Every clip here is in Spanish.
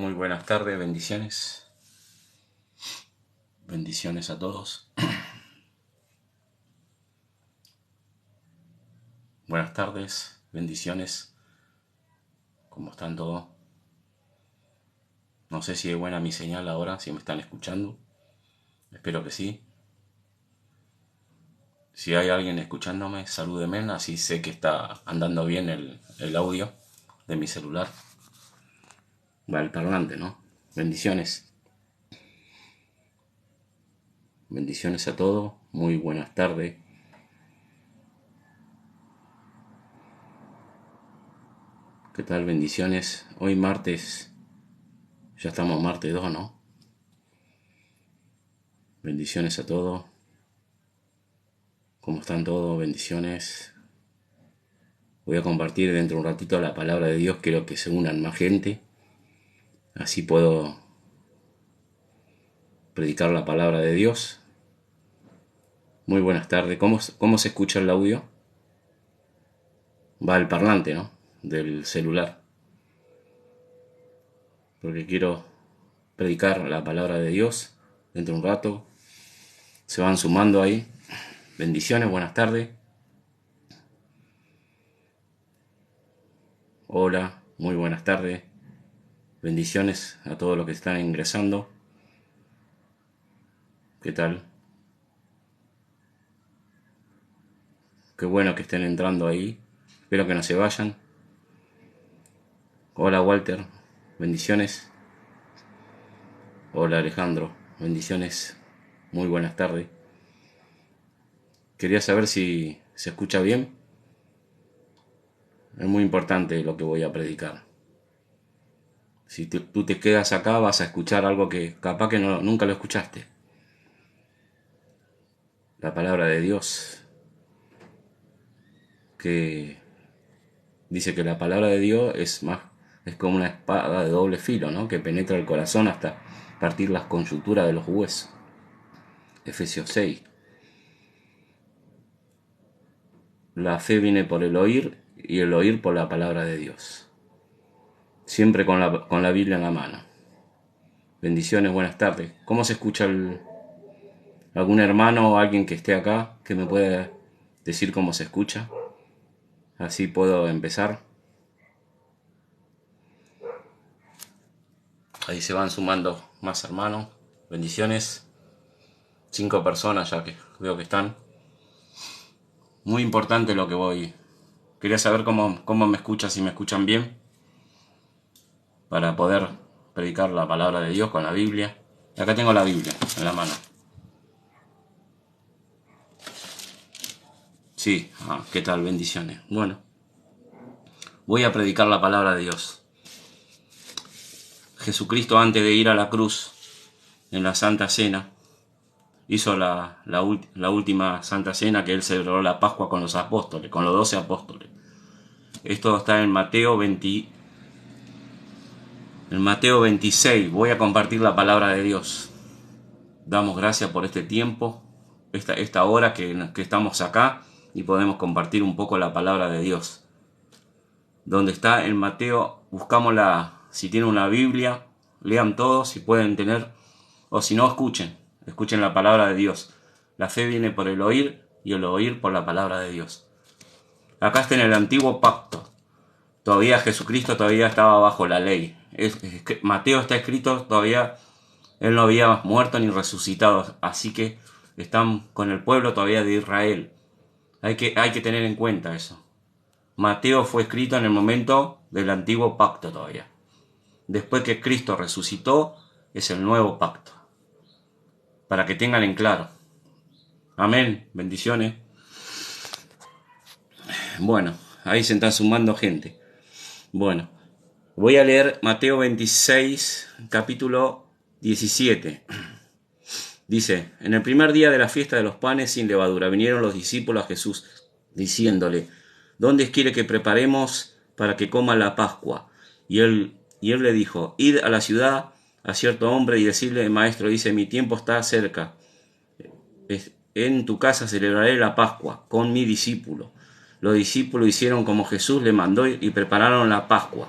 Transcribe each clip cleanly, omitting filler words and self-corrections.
Muy buenas tardes, bendiciones. Bendiciones a todos. Buenas tardes, bendiciones. ¿Cómo están todos? No sé si es buena mi señal ahora, si me están escuchando. Espero que sí. Si hay alguien escuchándome, salúdeme, así sé que está andando bien el audio de mi celular. Va el parlante, ¿no? Bendiciones. Bendiciones a todos. Muy buenas tardes. ¿Qué tal? Bendiciones. Hoy martes, ya estamos martes 2, ¿no? Bendiciones a todos. ¿Cómo están todos? Bendiciones. Voy a compartir dentro de un ratito la palabra de Dios. Quiero que se unan más gente. Así puedo predicar la palabra de Dios. Muy buenas tardes. ¿Cómo se escucha el audio? Va al parlante, ¿no? Del celular. Porque quiero predicar la palabra de Dios dentro de un rato. Se van sumando ahí. Bendiciones, buenas tardes. Hola, muy buenas tardes. Bendiciones a todos los que están ingresando. ¿Qué tal? Qué bueno que estén entrando ahí. Espero que no se vayan. Hola Walter, bendiciones. Hola Alejandro, bendiciones. Muy buenas tardes. Quería saber si se escucha bien. Es muy importante lo que voy a predicar. Si tú te quedas acá vas a escuchar algo que capaz que nunca lo escuchaste. La palabra de Dios, que dice que la palabra de Dios es como una espada de doble filo, ¿no? Que penetra el corazón hasta partir las coyunturas de los huesos. Efesios 6. La fe viene por el oír y el oír por la palabra de Dios. Siempre con la Biblia en la mano. Bendiciones, buenas tardes. ¿Cómo se escucha algún hermano o alguien que esté acá que me pueda decir cómo se escucha? Así puedo empezar. Ahí se van sumando más hermanos. Bendiciones. 5 personas ya que veo que están. Muy importante lo que voy. Quería saber cómo me escuchan, si me escuchan bien, para poder predicar la palabra de Dios con la Biblia. Y acá tengo la Biblia en la mano. Sí, ¿qué tal? Bendiciones. Bueno, voy a predicar la palabra de Dios. Jesucristo, antes de ir a la cruz, en la Santa Cena, hizo la última Santa Cena, que él celebró la Pascua con los apóstoles, con los 12 apóstoles. Esto está en Mateo 26. Voy a compartir la palabra de Dios. Damos gracias por este tiempo, esta hora que estamos acá y podemos compartir un poco la palabra de Dios. Donde está en Mateo, si tienen una Biblia, lean todo, si pueden tener, o si no, escuchen la palabra de Dios. La fe viene por el oír y el oír por la palabra de Dios. Acá está en el antiguo pacto. Todavía Jesucristo estaba bajo la ley. Mateo está escrito todavía. Él no había muerto ni resucitado, así que están con el pueblo todavía de Israel. Hay que tener en cuenta eso. Mateo fue escrito en el momento del antiguo pacto todavía. Después que Cristo resucitó, es el nuevo pacto. Para que tengan en claro. Amén. Bendiciones. Bueno, ahí se están sumando gente. Bueno, voy a leer Mateo 26, capítulo 17. Dice: en el primer día de la fiesta de los panes sin levadura vinieron los discípulos a Jesús, diciéndole: ¿dónde quiere que preparemos para que coma la Pascua? Y él le dijo: id a la ciudad a cierto hombre y decirle: el maestro dice, mi tiempo está cerca. En tu casa celebraré la Pascua con mi discípulo. Los discípulos hicieron como Jesús le mandó y prepararon la Pascua.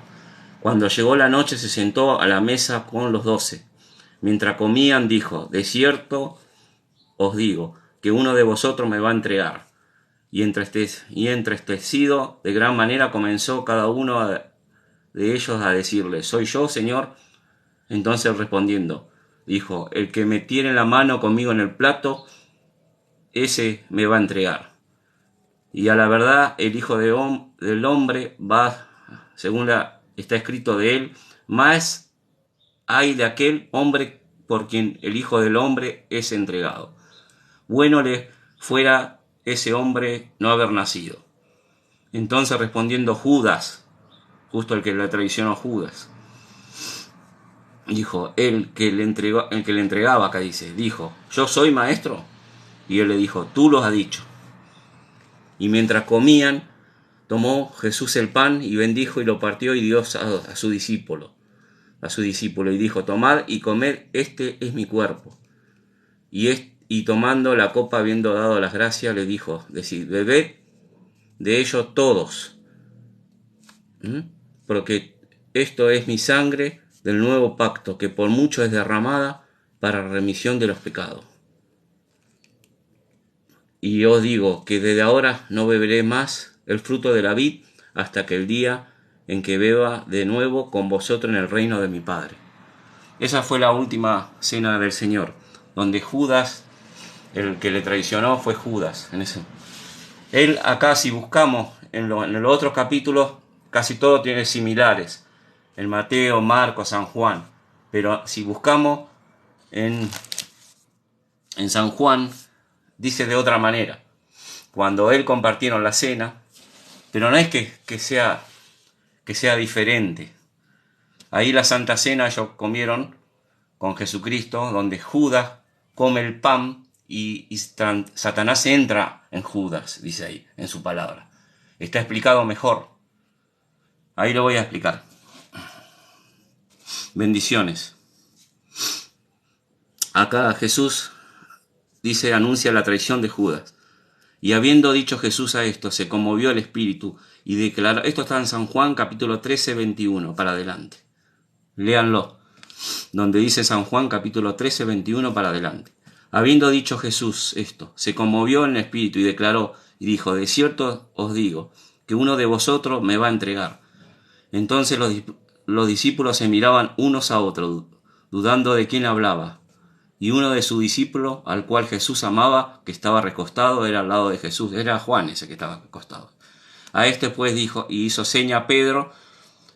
Cuando llegó la noche se sentó a la mesa con los 12. Mientras comían dijo, de cierto os digo, que uno de vosotros me va a entregar. Y entristecido de gran manera comenzó cada uno de ellos a decirle, ¿soy yo, Señor? Entonces respondiendo, dijo, el que metiere la mano conmigo en el plato, ese me va a entregar. Y a la verdad el Hijo del Hombre va, según está escrito de él, más hay de aquel hombre por quien el Hijo del Hombre es entregado. Bueno le fuera ese hombre no haber nacido. Entonces respondiendo Judas, justo el que le traicionó Judas, dijo, el que le entregaba, acá dice, dijo, ¿yo soy maestro? Y él le dijo, tú lo has dicho. Y mientras comían, tomó Jesús el pan y bendijo y lo partió y dio a su discípulo, y dijo, tomad y comed, este es mi cuerpo. Y tomando la copa, habiendo dado las gracias, le dijo, decid, bebed de ello todos, porque esto es mi sangre del nuevo pacto, que por mucho es derramada para remisión de los pecados. Y os digo que desde ahora no beberé más el fruto de la vid hasta que el día en que beba de nuevo con vosotros en el reino de mi Padre. Esa fue la última cena del Señor, donde Judas, el que le traicionó fue Judas. Él acá, si buscamos en los otros capítulos, casi todo tiene similares. En Mateo, Marcos, San Juan. Pero si buscamos en San Juan, dice de otra manera. Cuando él compartieron la cena, pero no es que sea diferente. Ahí la Santa Cena ellos comieron con Jesucristo, donde Judas come el pan y Satanás entra en Judas, dice ahí, en su palabra. Está explicado mejor. Ahí lo voy a explicar. Bendiciones. Acá Jesús dice, anuncia la traición de Judas. Y habiendo dicho Jesús a esto, se conmovió el espíritu y declaró, esto está en San Juan capítulo 13, 21, para adelante. Léanlo, donde dice San Juan capítulo 13, 21 para adelante. Habiendo dicho Jesús esto, se conmovió en el espíritu y declaró, y dijo, de cierto os digo, que uno de vosotros me va a entregar. Entonces los discípulos se miraban unos a otros, dudando de quién hablaba. Y uno de sus discípulos, al cual Jesús amaba, que estaba recostado, era al lado de Jesús. Era Juan ese que estaba recostado. A este pues dijo, y hizo seña a Pedro,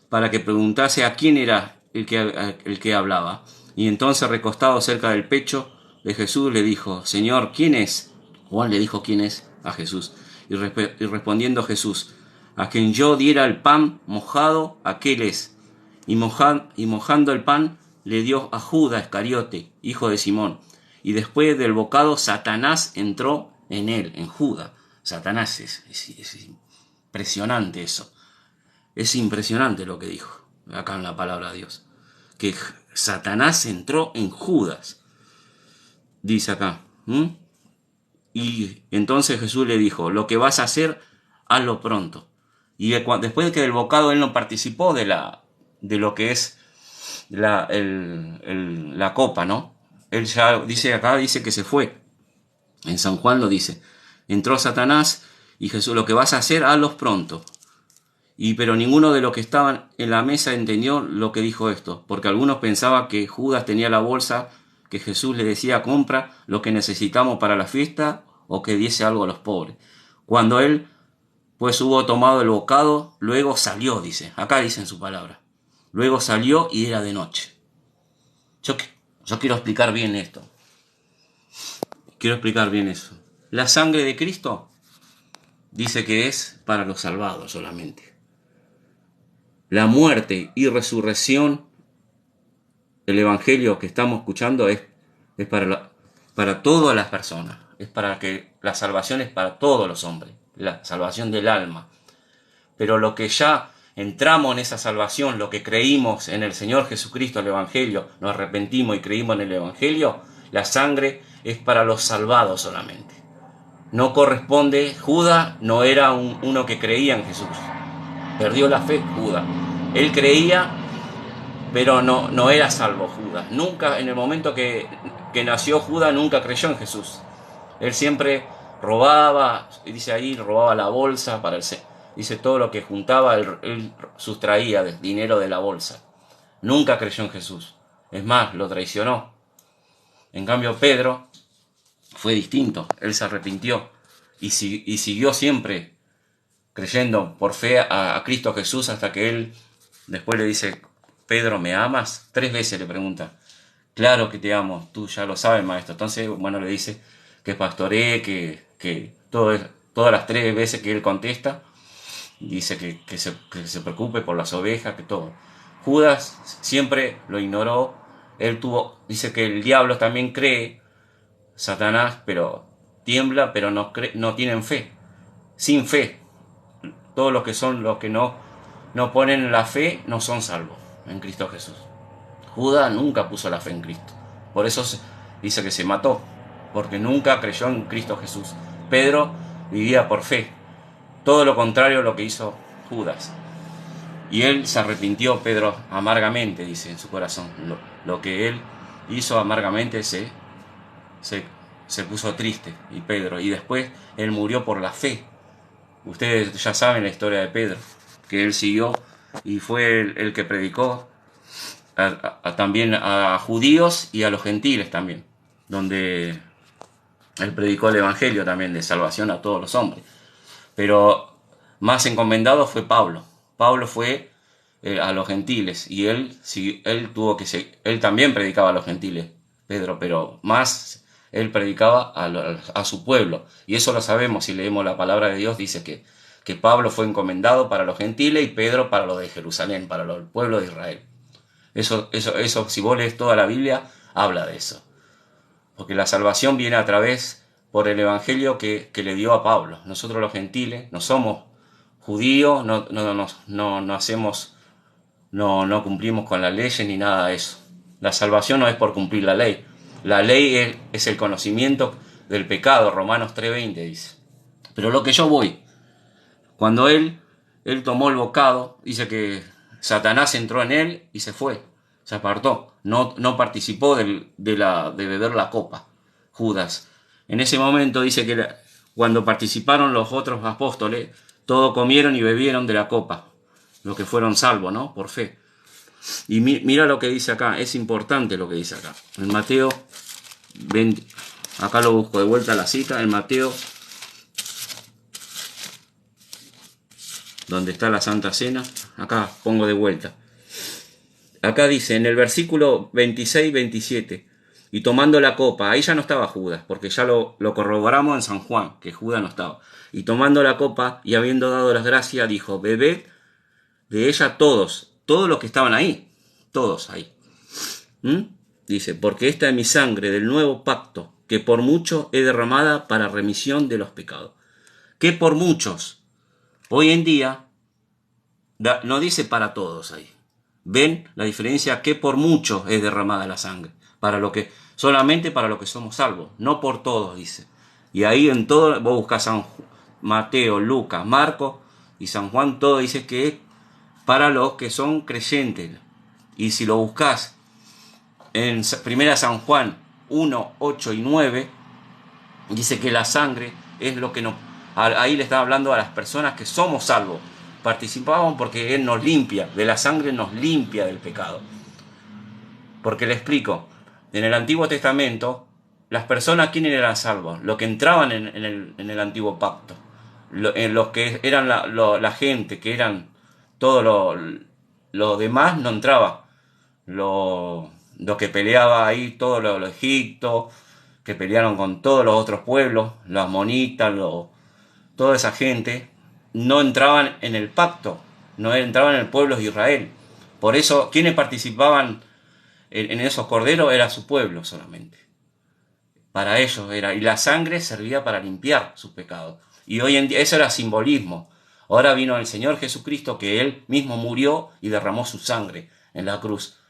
para que preguntase a quién era el que hablaba. Y entonces, recostado cerca del pecho de Jesús, le dijo, Señor, ¿quién es? Juan le dijo, ¿quién es? A Jesús. Y respondiendo Jesús, a quien yo diera el pan mojado, aquel es. Y mojando el pan, le dio a Judas Iscariote, hijo de Simón. Y después del bocado, Satanás entró en él, en Judas. Satanás es impresionante eso. Es impresionante lo que dijo acá en la palabra de Dios. Que Satanás entró en Judas. Dice acá. Y entonces Jesús le dijo, lo que vas a hacer, hazlo pronto. Y después de que del bocado él no participó de lo que es la copa, ¿no? Él ya dice que se fue. En San Juan lo dice. Entró Satanás y Jesús, lo que vas a hacer, hazlo pronto. Pero ninguno de los que estaban en la mesa entendió lo que dijo esto, porque algunos pensaban que Judas tenía la bolsa, que Jesús le decía, compra lo que necesitamos para la fiesta, o que diese algo a los pobres. Cuando él pues hubo tomado el bocado, luego salió, dice, acá dice en su palabra. Luego salió y era de noche. Yo quiero explicar bien esto. Quiero explicar bien eso. La sangre de Cristo dice que es para los salvados solamente. La muerte y resurrección, el evangelio que estamos escuchando es para todas las personas. Es para que la salvación es para todos los hombres. La salvación del alma. Pero lo que ya entramos en esa salvación, lo que creímos en el Señor Jesucristo, el evangelio, nos arrepentimos y creímos en el evangelio, la sangre es para los salvados solamente. No corresponde, Judas no era uno que creía en Jesús. Perdió la fe Judas. Él creía pero no era salvo Judas. Nunca, en el momento que nació Judas, nunca creyó en Jesús. Él siempre robaba, dice ahí, robaba la bolsa, dice todo lo que juntaba, él sustraía dinero de la bolsa. Nunca creyó en Jesús. Es más, lo traicionó. En cambio, Pedro fue distinto. Él se arrepintió y siguió siempre creyendo por fe a Cristo Jesús, hasta que él después le dice: Pedro, ¿me amas? 3 veces le pregunta. Claro que te amo, tú ya lo sabes, maestro. Entonces, bueno, le dice que pastoree, que todas las 3 veces que él contesta, dice que se preocupe por las ovejas, que todo. Judas siempre lo ignoró. Dice que el diablo también cree, Satanás, pero tiembla, pero no tienen fe. Sin fe. Todos los que no ponen la fe no son salvos en Cristo Jesús. Judas nunca puso la fe en Cristo. Por eso dice que se mató, porque nunca creyó en Cristo Jesús. Pedro vivía por fe. Todo lo contrario a lo que hizo Judas. Y él se arrepintió, Pedro, amargamente, dice en su corazón. Lo que él hizo amargamente se puso triste, y Pedro. Y después él murió por la fe. Ustedes ya saben la historia de Pedro, que él siguió y fue el que predicó también a judíos y a los gentiles también, donde él predicó el evangelio también de salvación a todos los hombres. Pero más encomendado fue Pablo. Pablo fue a los gentiles, y él también predicaba a los gentiles, Pedro, pero más él predicaba a su pueblo. Y eso lo sabemos si leemos la palabra de Dios. Dice que Pablo fue encomendado para los gentiles y Pedro para los de Jerusalén, para el pueblo de Israel. Eso, si vos lees toda la Biblia, habla de eso. Porque la salvación viene a través por el evangelio que le dio a Pablo. Nosotros los gentiles no somos judíos, no cumplimos con la ley ni nada de eso. La salvación no es por cumplir la ley. La ley es el conocimiento del pecado, Romanos 3:20 dice. Pero lo que yo voy, cuando él tomó el bocado, dice que Satanás entró en él y se fue, se apartó, no participó de beber la copa, Judas. En ese momento dice que cuando participaron los otros apóstoles, todos comieron y bebieron de la copa, los que fueron salvos, ¿no? Por fe. Y mira lo que dice acá, es importante lo que dice acá. En Mateo 20, acá lo busco de vuelta a la cita, en Mateo, donde está la Santa Cena, acá pongo de vuelta. Acá dice, en el versículo 26-27, y tomando la copa, ahí ya no estaba Judas, porque ya lo corroboramos en San Juan, que Judas no estaba. Y tomando la copa, y habiendo dado las gracias, dijo: bebed de ella todos los que estaban ahí, todos ahí. Dice, porque esta es mi sangre del nuevo pacto, que por mucho es derramada para remisión de los pecados. Que por muchos, hoy en día, no dice para todos ahí. ¿Ven la diferencia? Que por muchos es derramada la sangre, solamente para los que somos salvos, no por todos, dice. Y ahí en todo, vos buscás San Mateo, Lucas, Marcos y San Juan, todo dice que es para los que son creyentes. Y si lo buscás en 1 San Juan 1, 8 y 9, dice que la sangre es lo que nos... Ahí le está hablando a las personas que somos salvos. Participamos porque Él nos limpia, de la sangre nos limpia del pecado. Porque le explico, en el Antiguo Testamento, las personas, ¿quiénes eran salvos? Los que entraban en el Antiguo Pacto. Los que eran la gente, que eran todo lo demás, no entraba. Lo que peleaba ahí, todo lo Egipto, que pelearon con todos los otros pueblos, los amonitas, toda esa gente, no entraban en el pacto, no entraban en el pueblo de Israel. Por eso, quienes participaban en esos corderos era su pueblo solamente. Para ellos era, y la sangre servía para limpiar sus pecados. Y hoy en día, eso era simbolismo. Ahora vino el Señor Jesucristo, que Él mismo murió y derramó su sangre en la cruz.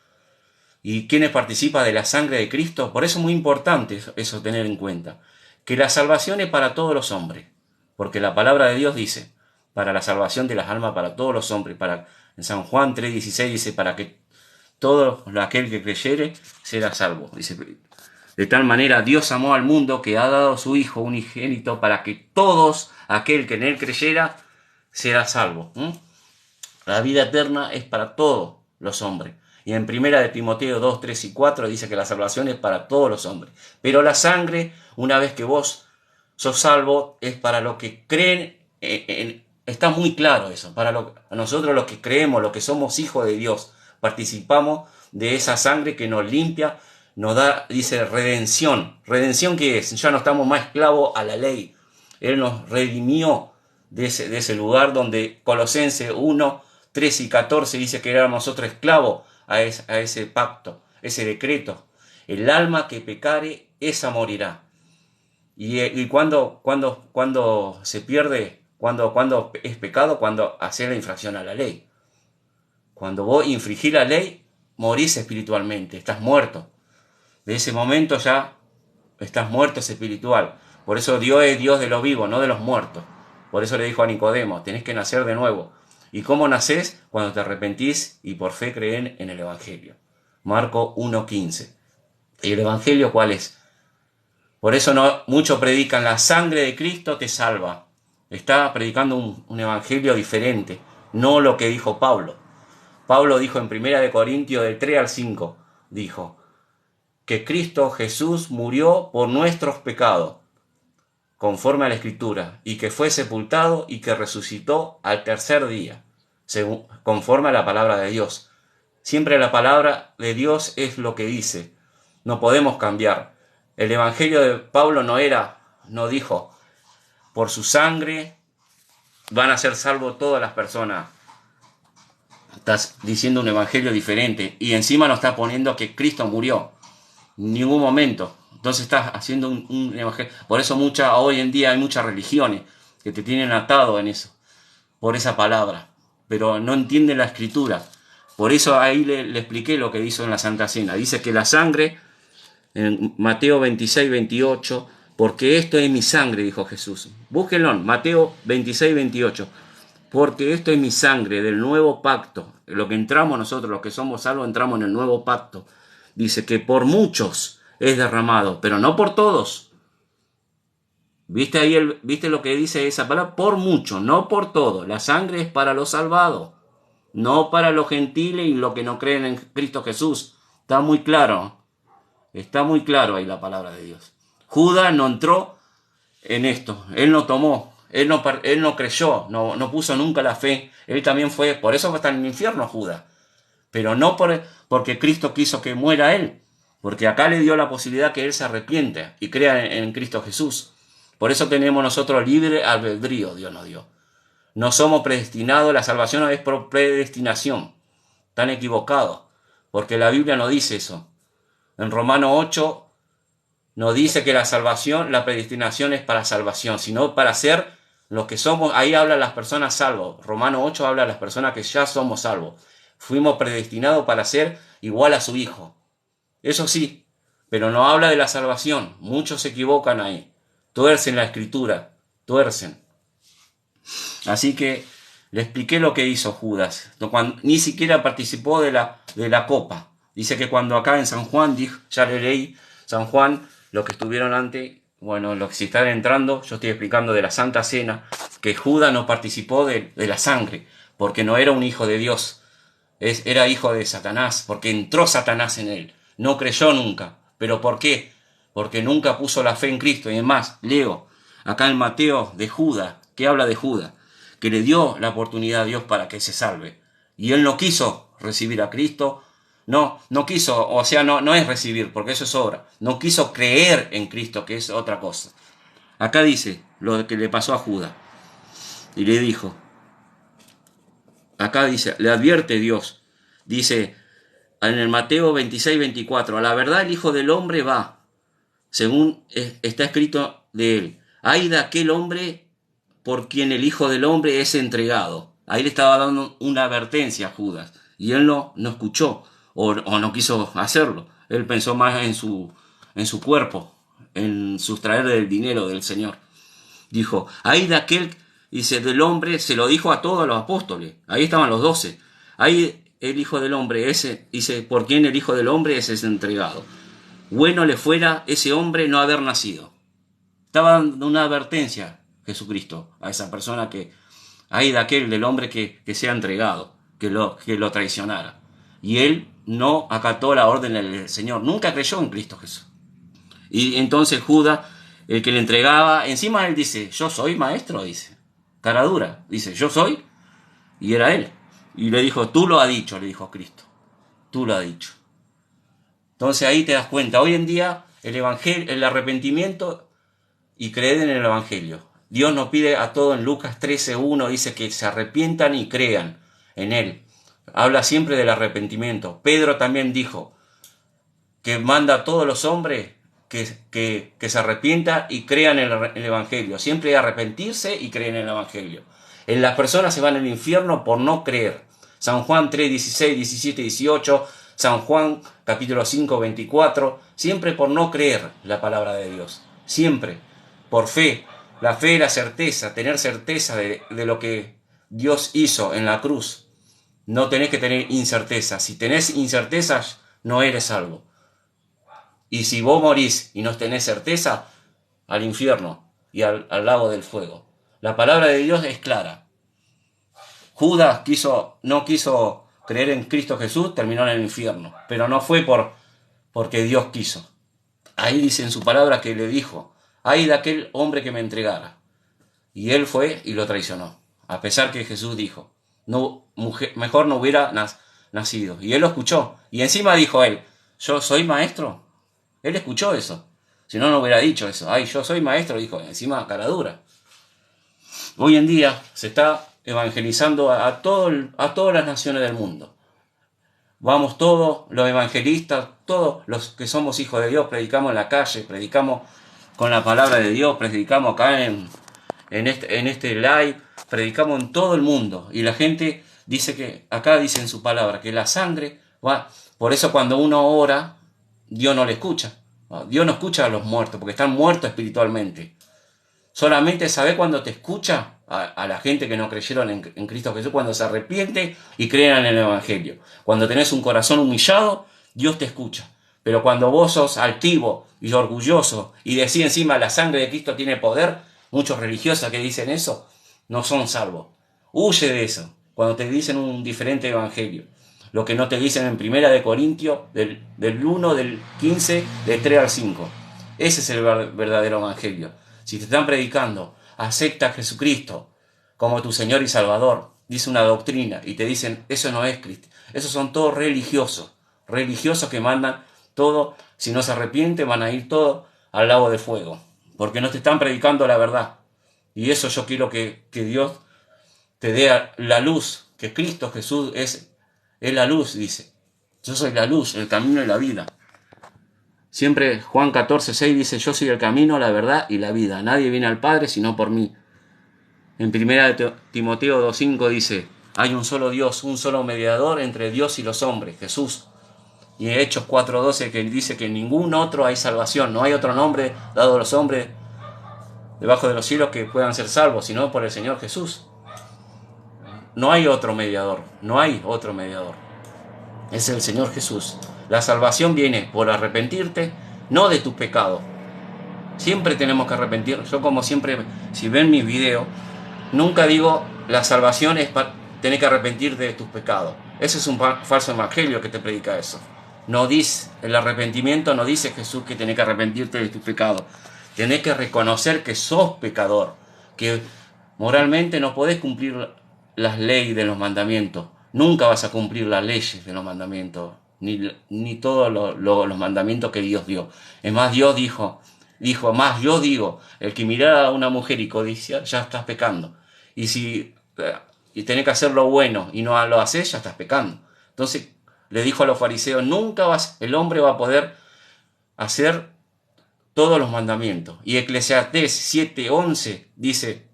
¿Y quiénes participan de la sangre de Cristo? Por eso es muy importante eso tener en cuenta. Que la salvación es para todos los hombres. Porque la palabra de Dios dice, para la salvación de las almas para todos los hombres. En San Juan 3:16 dice, para que todo aquel que creyere será salvo. Dice, de tal manera Dios amó al mundo que ha dado a su Hijo unigénito para que todos aquel que en él creyera será salvo. La vida eterna es para todos los hombres. Y en 1 de Timoteo 2, 3 y 4 dice que la salvación es para todos los hombres. Pero la sangre, una vez que vos sos salvo, es para los que creen. Está muy claro eso. Para nosotros los que creemos, los que somos hijos de Dios, participamos de esa sangre que nos limpia, nos da, dice, redención. ¿Redención qué es? Ya no estamos más esclavos a la ley. Él nos redimió de ese lugar donde Colosenses 1, 13 y 14 dice que éramos nosotros esclavos a ese pacto, ese decreto. El alma que pecare, esa morirá. Y cuando se pierde, cuando es pecado, cuando hace la infracción a la ley. Cuando vos infringís la ley, morís espiritualmente, estás muerto. De ese momento ya estás muerto, es espiritual. Por eso Dios es Dios de los vivos, no de los muertos. Por eso le dijo a Nicodemo, tenés que nacer de nuevo. ¿Y cómo nacés? Cuando te arrepentís y por fe creen en el Evangelio. Marco 1:15. ¿Y el Evangelio cuál es? Por eso muchos predican, la sangre de Cristo te salva. Está predicando un Evangelio diferente, no lo que dijo Pablo. Pablo dijo en 1 de Corintios del 3 al 5, dijo que Cristo Jesús murió por nuestros pecados, conforme a la Escritura, y que fue sepultado y que resucitó al tercer día, conforme a la palabra de Dios. Siempre la palabra de Dios es lo que dice, no podemos cambiar. El Evangelio de Pablo no dijo, por su sangre van a ser salvos todas las personas. Estás diciendo un evangelio diferente y encima nos está poniendo que Cristo murió. En ningún momento. Entonces estás haciendo un evangelio. Por eso hoy en día hay muchas religiones que te tienen atado en eso, por esa palabra, pero no entienden la Escritura. Por eso ahí le expliqué lo que hizo en la Santa Cena. Dice que la sangre, en Mateo 26, 28, porque esto es mi sangre, dijo Jesús. Búsquenlo, Mateo 26, 28. Porque esto es mi sangre del nuevo pacto. Lo que entramos nosotros, los que somos salvos, entramos en el nuevo pacto. Dice que por muchos es derramado, pero no por todos. ¿Viste ahí viste lo que dice esa palabra? Por muchos, no por todos. La sangre es para los salvados, no para los gentiles y los que no creen en Cristo Jesús. Está muy claro. Está muy claro ahí la palabra de Dios. Judas no entró en esto. Él no tomó. Él no creyó, no puso nunca la fe. Él también fue, por eso está en el infierno Judas. Pero no porque Cristo quiso que muera él. Porque acá le dio la posibilidad que él se arrepiente y crea en Cristo Jesús. Por eso tenemos nosotros libre albedrío, Dios nos dio. No somos predestinados, la salvación no es por predestinación. Están equivocados, porque la Biblia no dice eso. En Romanos 8 no dice que la salvación, la predestinación es para salvación, sino para ser los que somos. Ahí hablan las personas salvos. Romanos 8 habla de las personas que ya somos salvos. Fuimos predestinados para ser igual a su Hijo. Eso sí, pero no habla de la salvación. Muchos se equivocan ahí. Tuercen la Escritura, tuercen. Así que le expliqué lo que hizo Judas. Ni siquiera participó de la copa. Dice que cuando acá en San Juan, ya le leí, San Juan, los que estuvieron antes, bueno, los que se están entrando, yo estoy explicando de la Santa Cena, que Judas no participó de la sangre, porque no era un hijo de Dios, era hijo de Satanás, porque entró Satanás en él, no creyó nunca. ¿Pero por qué? Porque nunca puso la fe en Cristo. Y además, leo acá en Mateo de Judas, que habla de Judas, que le dio la oportunidad a Dios para que se salve. Y él no quiso recibir a Cristo. No quiso, o sea, no es recibir, porque eso es obra. No quiso creer en Cristo, que es otra cosa. Acá dice lo que le pasó a Judas. Y le dijo, acá dice, le advierte Dios. Dice en el Mateo 26, 24, a la verdad el Hijo del Hombre va, según está escrito de él. Ay de aquel hombre por quien el Hijo del Hombre es entregado. Ahí le estaba dando una advertencia a Judas. Y él no escuchó. O no quiso hacerlo. Él pensó más en su cuerpo, en sustraer el dinero del Señor. Dijo, ay de aquel, dice, del hombre, se lo dijo a todos los apóstoles. Ahí estaban los 12. Ay el Hijo del Hombre dice, por quién el Hijo del Hombre es entregado. Bueno le fuera ese hombre no haber nacido. Estaba dando una advertencia Jesucristo a esa persona que hay de aquel del hombre que sea entregado, que lo traicionara. Y él no acató la orden del Señor, nunca creyó en Cristo Jesús. Y entonces Judas, el que le entregaba, encima él dice, yo soy maestro, dice, cara dura, dice, yo soy, y era él. Y le dijo, tú lo has dicho, le dijo Cristo, tú lo has dicho. Entonces ahí te das cuenta, hoy en día el arrepentimiento y creer en el Evangelio. Dios nos pide a todos en Lucas 13:1, dice que se arrepientan y crean en Él. Habla siempre del arrepentimiento. Pedro también dijo que manda a todos los hombres que se arrepientan y crean en el Evangelio. Siempre hay arrepentirse y creer en el Evangelio. Las personas se van al infierno por no creer. San Juan 3:16, 17, 18, San Juan capítulo 5, 24, siempre por no creer la palabra de Dios. Siempre por fe. La fe es la certeza, tener certeza de lo que Dios hizo en la cruz. No tenés que tener incerteza. Si tenés incertezas, no eres salvo. Y si vos morís y no tenés certeza, al infierno y al lago del fuego. La palabra de Dios es clara. Judas no quiso creer en Cristo Jesús, terminó en el infierno. Pero no fue porque Dios quiso. Ahí dice en su palabra que le dijo, ay de aquel hombre que me entregara. Y él fue y lo traicionó. A pesar que Jesús dijo, no, mejor no hubiera nacido. Y él lo escuchó. Y encima dijo él, yo soy maestro. Él escuchó eso. Si no, no hubiera dicho eso. Ay, yo soy maestro, dijo. Encima, cara dura. Hoy en día se está evangelizando a todas las naciones del mundo. Vamos todos, los evangelistas, todos los que somos hijos de Dios, predicamos en la calle, predicamos con la palabra de Dios, predicamos acá en este live, predicamos en todo el mundo. Y la gente dice que, acá dice en su palabra, que la sangre va. Por eso cuando uno ora, Dios no le escucha. Dios no escucha a los muertos, porque están muertos espiritualmente. Solamente sabe cuando te escucha a la gente que no creyeron en Cristo Jesús, cuando se arrepiente y crean en el Evangelio. Cuando tenés un corazón humillado, Dios te escucha. Pero cuando vos sos altivo y orgulloso y decís encima la sangre de Cristo tiene poder, muchos religiosos que dicen eso no son salvos. Huye de eso cuando te dicen un diferente evangelio. Lo que no te dicen en 1 Corintios del 1, del 15, del 3 al 5. Ese es el verdadero evangelio. Si te están predicando, acepta a Jesucristo como tu Señor y Salvador, dice una doctrina y te dicen, eso no es Cristo. Esos son todos religiosos que mandan todo, si no se arrepienten van a ir todos al lago de fuego, porque no te están predicando la verdad. Y eso yo quiero que Dios te dé la luz, que Cristo Jesús es la luz, dice. Yo soy la luz, el camino y la vida. Siempre Juan 14:6 dice, yo soy el camino, la verdad y la vida. Nadie viene al Padre sino por mí. En 1 Timoteo 2:5 dice, hay un solo Dios, un solo mediador entre Dios y los hombres, Jesús. Y en Hechos 4:12 que dice que en ningún otro hay salvación, no hay otro nombre dado a los hombres debajo de los cielos que puedan ser salvos, sino por el Señor Jesús. No hay otro mediador, no hay otro mediador. Es el Señor Jesús. La salvación viene por arrepentirte, no de tus pecados. Siempre tenemos que arrepentir. Yo como siempre, si ven mis videos, nunca digo la salvación es para tener que arrepentir de tus pecados. Ese es un falso evangelio que te predica eso. No dice, el arrepentimiento no dice Jesús que tenés que arrepentirte de tus pecados. Tenés que reconocer que sos pecador, que moralmente no podés cumplir las leyes de los mandamientos. Nunca vas a cumplir las leyes de los mandamientos, ni todos los mandamientos que Dios dio. Es más, Dios dijo, más yo digo, el que mirara a una mujer y codiciar, ya estás pecando. Y tenés que hacer lo bueno y no lo haces, ya estás pecando. Entonces le dijo a los fariseos, el hombre va a poder hacer todos los mandamientos. Y Eclesiastés 7:11 dice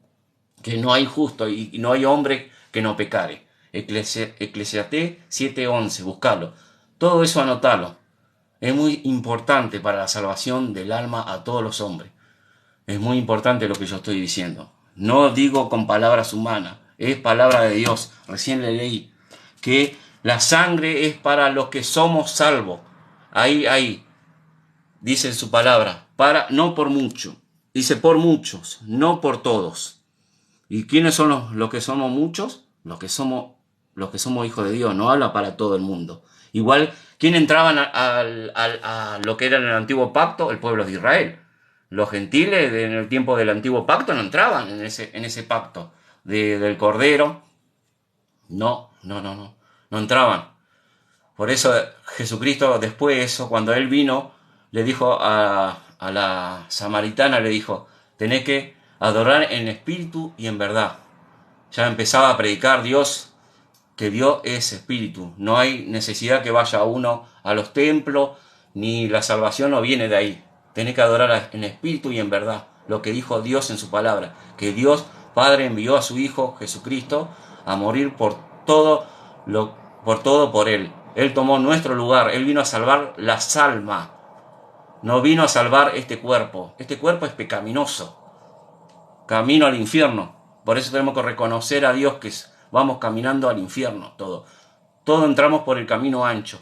que no hay justo y no hay hombre que no pecare. Eclesiastés 7:11, buscalo. Todo eso anotalo. Es muy importante para la salvación del alma a todos los hombres. Es muy importante lo que yo estoy diciendo. No digo con palabras humanas, es palabra de Dios. Recién le leí que La sangre es para los que somos salvos. Ahí, dice en su palabra, no por mucho. Dice por muchos, no por todos. ¿Y quiénes son los que somos muchos? Los que somos hijos de Dios. No habla para todo el mundo. Igual, ¿quién entraban a lo que era en el antiguo pacto? El pueblo de Israel. Los gentiles en el tiempo del antiguo pacto no entraban en ese pacto del Cordero. No entraban. Por eso Jesucristo después de eso, cuando Él vino, le dijo a la samaritana, le dijo, tenés que adorar en espíritu y en verdad. Ya empezaba a predicar Dios, que Dios es espíritu. No hay necesidad que vaya uno a los templos, ni la salvación no viene de ahí. Tenés que adorar en espíritu y en verdad. Lo que dijo Dios en su palabra. Que Dios Padre envió a su Hijo Jesucristo a morir por todo por Él. Él tomó nuestro lugar. Él vino a salvar las almas. No vino a salvar este cuerpo. Este cuerpo es pecaminoso. Camino al infierno. Por eso tenemos que reconocer a Dios que vamos caminando al infierno. Todo entramos por el camino ancho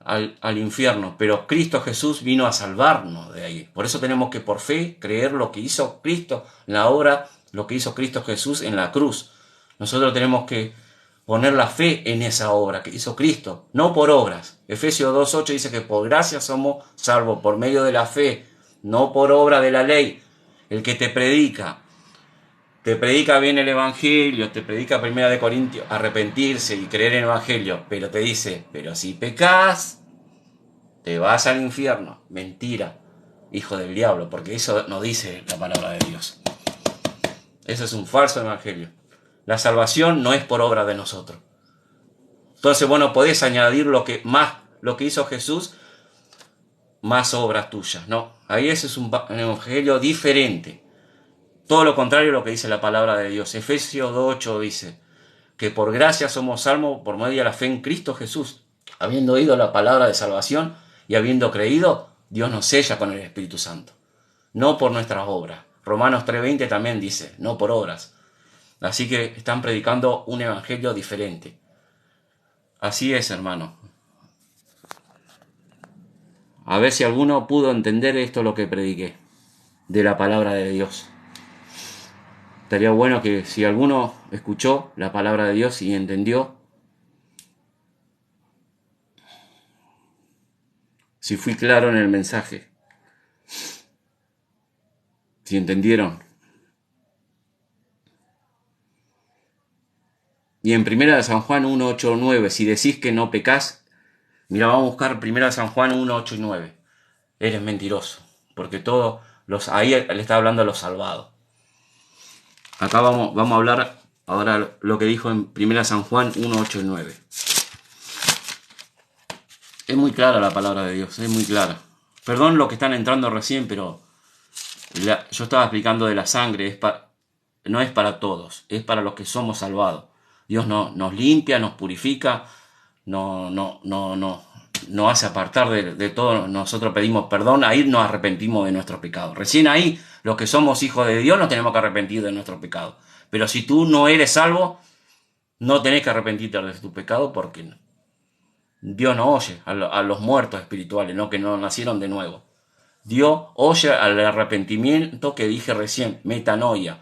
al infierno. Pero Cristo Jesús vino a salvarnos de ahí. Por eso tenemos que por fe creer lo que hizo Cristo en la obra, lo que hizo Cristo Jesús en la cruz. Nosotros tenemos que poner la fe en esa obra que hizo Cristo, no por obras. Efesios 2:8 dice que por gracia somos salvos, por medio de la fe, no por obra de la ley. El que te predica bien el Evangelio, te predica 1 Corintios, arrepentirse y creer en el Evangelio, pero te dice, pero si pecas, te vas al infierno. Mentira, hijo del diablo, porque eso no dice la palabra de Dios. Eso es un falso evangelio. La salvación no es por obra de nosotros. Entonces, bueno, podés añadir lo que hizo Jesús, más obras tuyas. No, ahí ese es un evangelio diferente. Todo lo contrario a lo que dice la palabra de Dios. Efesios 2:8 dice que por gracia somos salvos por medio de la fe en Cristo Jesús. Habiendo oído la palabra de salvación y habiendo creído, Dios nos sella con el Espíritu Santo. No por nuestras obras. Romanos 3:20 también dice, no por obras. Así que están predicando un evangelio diferente. Así es, hermano. A ver si alguno pudo entender esto lo que prediqué de la palabra de Dios. Estaría bueno que si alguno escuchó la palabra de Dios y entendió, si fui claro en el mensaje, si entendieron. Y en 1 San Juan 1:8-9, si decís que no pecás, mira, vamos a buscar 1 San Juan 1:8-9. Eres mentiroso, porque ahí le está hablando a los salvados. Acá vamos a hablar ahora lo que dijo en 1 San Juan 1:8-9. Es muy clara la palabra de Dios, es muy clara. Perdón lo que están entrando recién, pero yo estaba explicando de la sangre, no es para todos, es para los que somos salvados. Dios nos limpia, nos purifica, nos hace apartar de todo. Nosotros pedimos perdón, ahí nos arrepentimos de nuestros pecados. Recién ahí, los que somos hijos de Dios, nos tenemos que arrepentir de nuestros pecados. Pero si tú no eres salvo, no tenés que arrepentirte de tu pecado, porque Dios no oye a los muertos espirituales, ¿no? Que no nacieron de nuevo. Dios oye al arrepentimiento que dije recién, metanoia,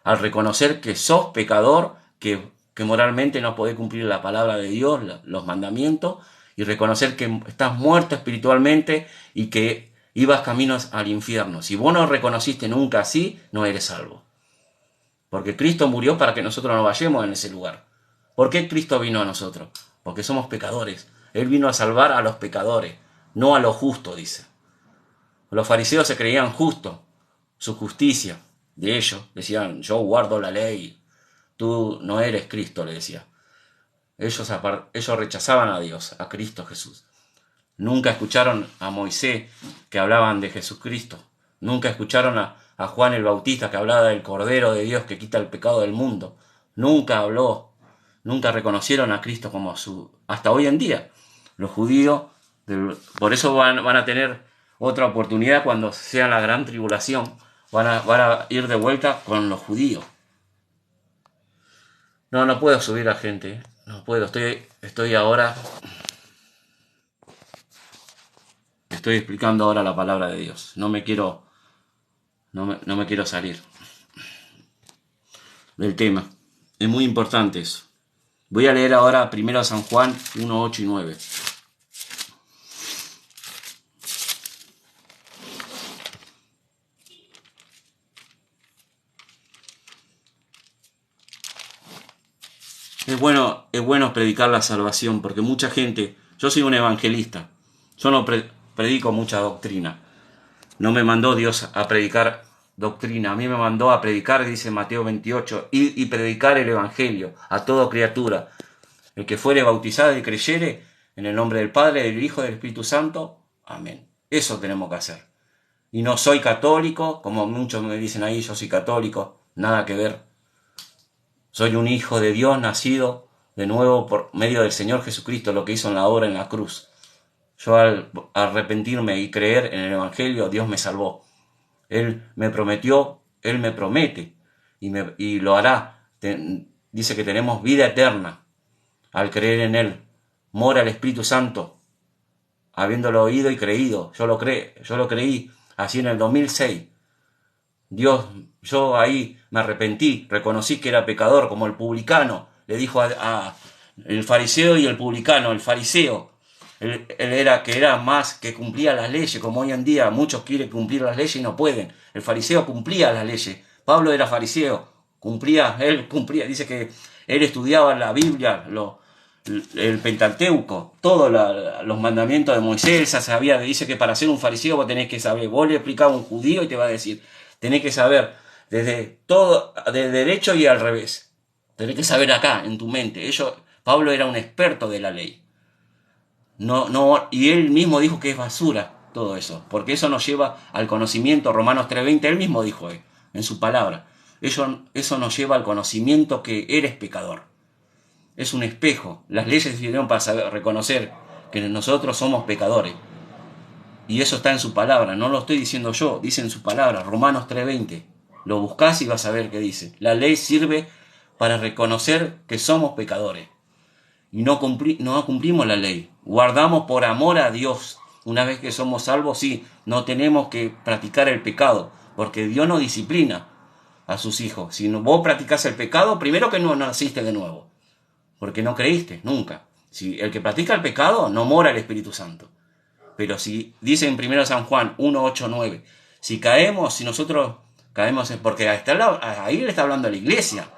al reconocer que sos pecador, que moralmente no podés cumplir la palabra de Dios, los mandamientos, y reconocer que estás muerto espiritualmente y que ibas caminos al infierno. Si vos no reconociste nunca así, no eres salvo. Porque Cristo murió para que nosotros no vayamos en ese lugar. ¿Por qué Cristo vino a nosotros? Porque somos pecadores. Él vino a salvar a los pecadores, no a los justos, dice. Los fariseos se creían justos, su justicia de ellos. Decían, yo guardo la ley, tú no eres Cristo, le decía. Ellos rechazaban a Dios, a Cristo Jesús. Nunca escucharon a Moisés que hablaban de Jesucristo. Nunca escucharon a Juan el Bautista que hablaba del Cordero de Dios que quita el pecado del mundo. Nunca reconocieron a Cristo como hasta hoy en día. Los judíos, por eso van a tener otra oportunidad cuando sea la gran tribulación. Van a ir de vuelta con los judíos. No puedo subir a gente. No puedo, estoy ahora, estoy explicando ahora la palabra de Dios. No me quiero salir del tema. Es muy importante eso. Voy a leer ahora primero San Juan 1, 8 y 9. Es bueno predicar la salvación, porque mucha gente, yo soy un evangelista, yo no predico mucha doctrina. No me mandó Dios a predicar doctrina, a mí me mandó a predicar, dice Mateo 28, y predicar el evangelio a toda criatura. El que fuere bautizado y creyere en el nombre del Padre, del Hijo y del Espíritu Santo, amén. Eso tenemos que hacer. Y no soy católico, como muchos me dicen ahí, yo soy católico, nada que ver. Soy un hijo de Dios nacido de nuevo por medio del Señor Jesucristo, lo que hizo en la obra en la cruz. Yo al arrepentirme y creer en el Evangelio, Dios me salvó. Él me prometió, Él me promete y lo hará. Dice que tenemos vida eterna al creer en Él. Mora el Espíritu Santo, habiéndolo oído y creído. Yo lo creí así en el 2006. Dios, yo ahí me arrepentí, reconocí que era pecador, como el publicano. Le dijo a el fariseo y el publicano. El fariseo, él era más que cumplía las leyes, como hoy en día muchos quieren cumplir las leyes y no pueden. El fariseo cumplía las leyes. Pablo era fariseo, él cumplía, dice que él estudiaba la Biblia, el Pentateuco, todos los mandamientos de Moisés, sabía, dice que para ser un fariseo vos tenés que saber. Vos le explicabas a un judío y te va a decir, tenés que saber desde derecho y al revés. Tenés que saber acá, en tu mente. Pablo era un experto de la ley. Y él mismo dijo que es basura todo eso, porque eso nos lleva al conocimiento. Romanos 3:20, él mismo dijo en su palabra. Eso nos lleva al conocimiento que eres pecador. Es un espejo. Las leyes se hicieron para reconocer que nosotros somos pecadores. Y eso está en su palabra, no lo estoy diciendo yo, dice en su palabra, Romanos 3:20. Lo buscás y vas a ver qué dice. La ley sirve para reconocer que somos pecadores. Y no cumplimos la ley. Guardamos por amor a Dios. Una vez que somos salvos, sí, no tenemos que practicar el pecado, porque Dios no disciplina a sus hijos. Si vos practicás el pecado, primero que no naciste de nuevo, porque no creíste, nunca. Si el que practica el pecado, no mora el Espíritu Santo. Pero si dice en 1 San Juan 1, 8, 9, si nosotros caemos, porque ahí le está hablando a la iglesia,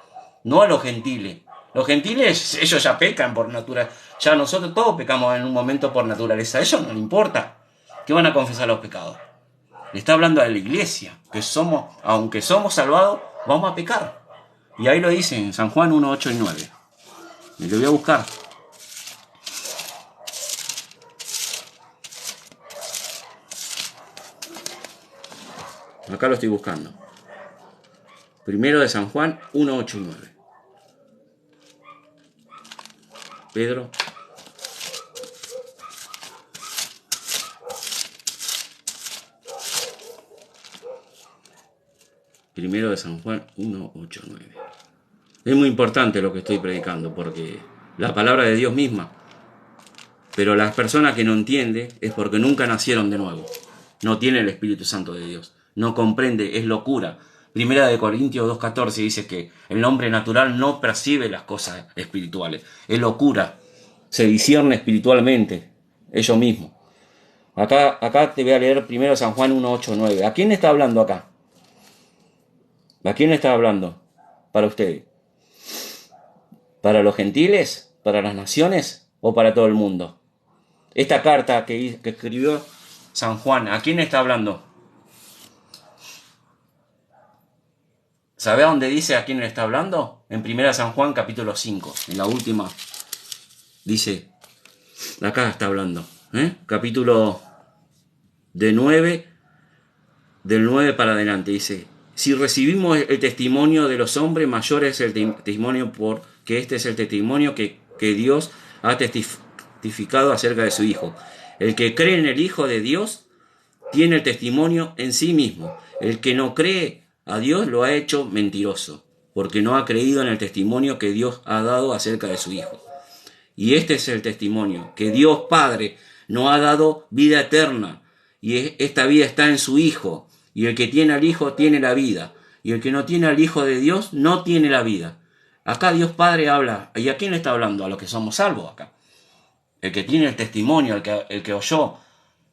no a los gentiles. Los gentiles, ellos ya pecan por naturaleza. Ya nosotros todos pecamos en un momento por naturaleza. A ellos no les importa. ¿Qué van a confesar los pecados? Le está hablando a la iglesia, que aunque somos salvados, vamos a pecar. Y ahí lo dice en San Juan 1, 8 y 9. Me lo voy a buscar. Acá lo estoy buscando. Primero de San Juan 1, 8 y 9. Pedro. Primero de San Juan 1, 8, 9. Es muy importante lo que estoy predicando, porque la palabra de Dios misma. Pero las personas que no entienden es porque nunca nacieron de nuevo. No tienen el Espíritu Santo de Dios. No comprende, es locura. Primera de Corintios 2:14 dice que el hombre natural no percibe las cosas espirituales. Es locura. Se discierne espiritualmente, ellos mismos. Acá te voy a leer primero San Juan 1, 8, 9. ¿A quién está hablando acá? ¿A quién está hablando? Para ustedes. ¿Para los gentiles? ¿Para las naciones? ¿O para todo el mundo? Esta carta que escribió San Juan, ¿a quién está hablando? ¿Sabe a dónde dice a quién le está hablando? En 1 San Juan capítulo 5, en la última. Dice, acá está hablando, capítulo del 9 para adelante. Dice, si recibimos el testimonio de los hombres, mayor es el testimonio, porque este es el testimonio que Dios ha testificado acerca de su Hijo. El que cree en el Hijo de Dios tiene el testimonio en sí mismo. El que no cree a Dios lo ha hecho mentiroso, porque no ha creído en el testimonio que Dios ha dado acerca de su Hijo. Y este es el testimonio, que Dios Padre nos ha dado vida eterna, y esta vida está en su Hijo, y el que tiene al Hijo tiene la vida, y el que no tiene al Hijo de Dios no tiene la vida. Acá Dios Padre habla, ¿y a quién le está hablando? A los que somos salvos acá. El que tiene el testimonio, el que oyó.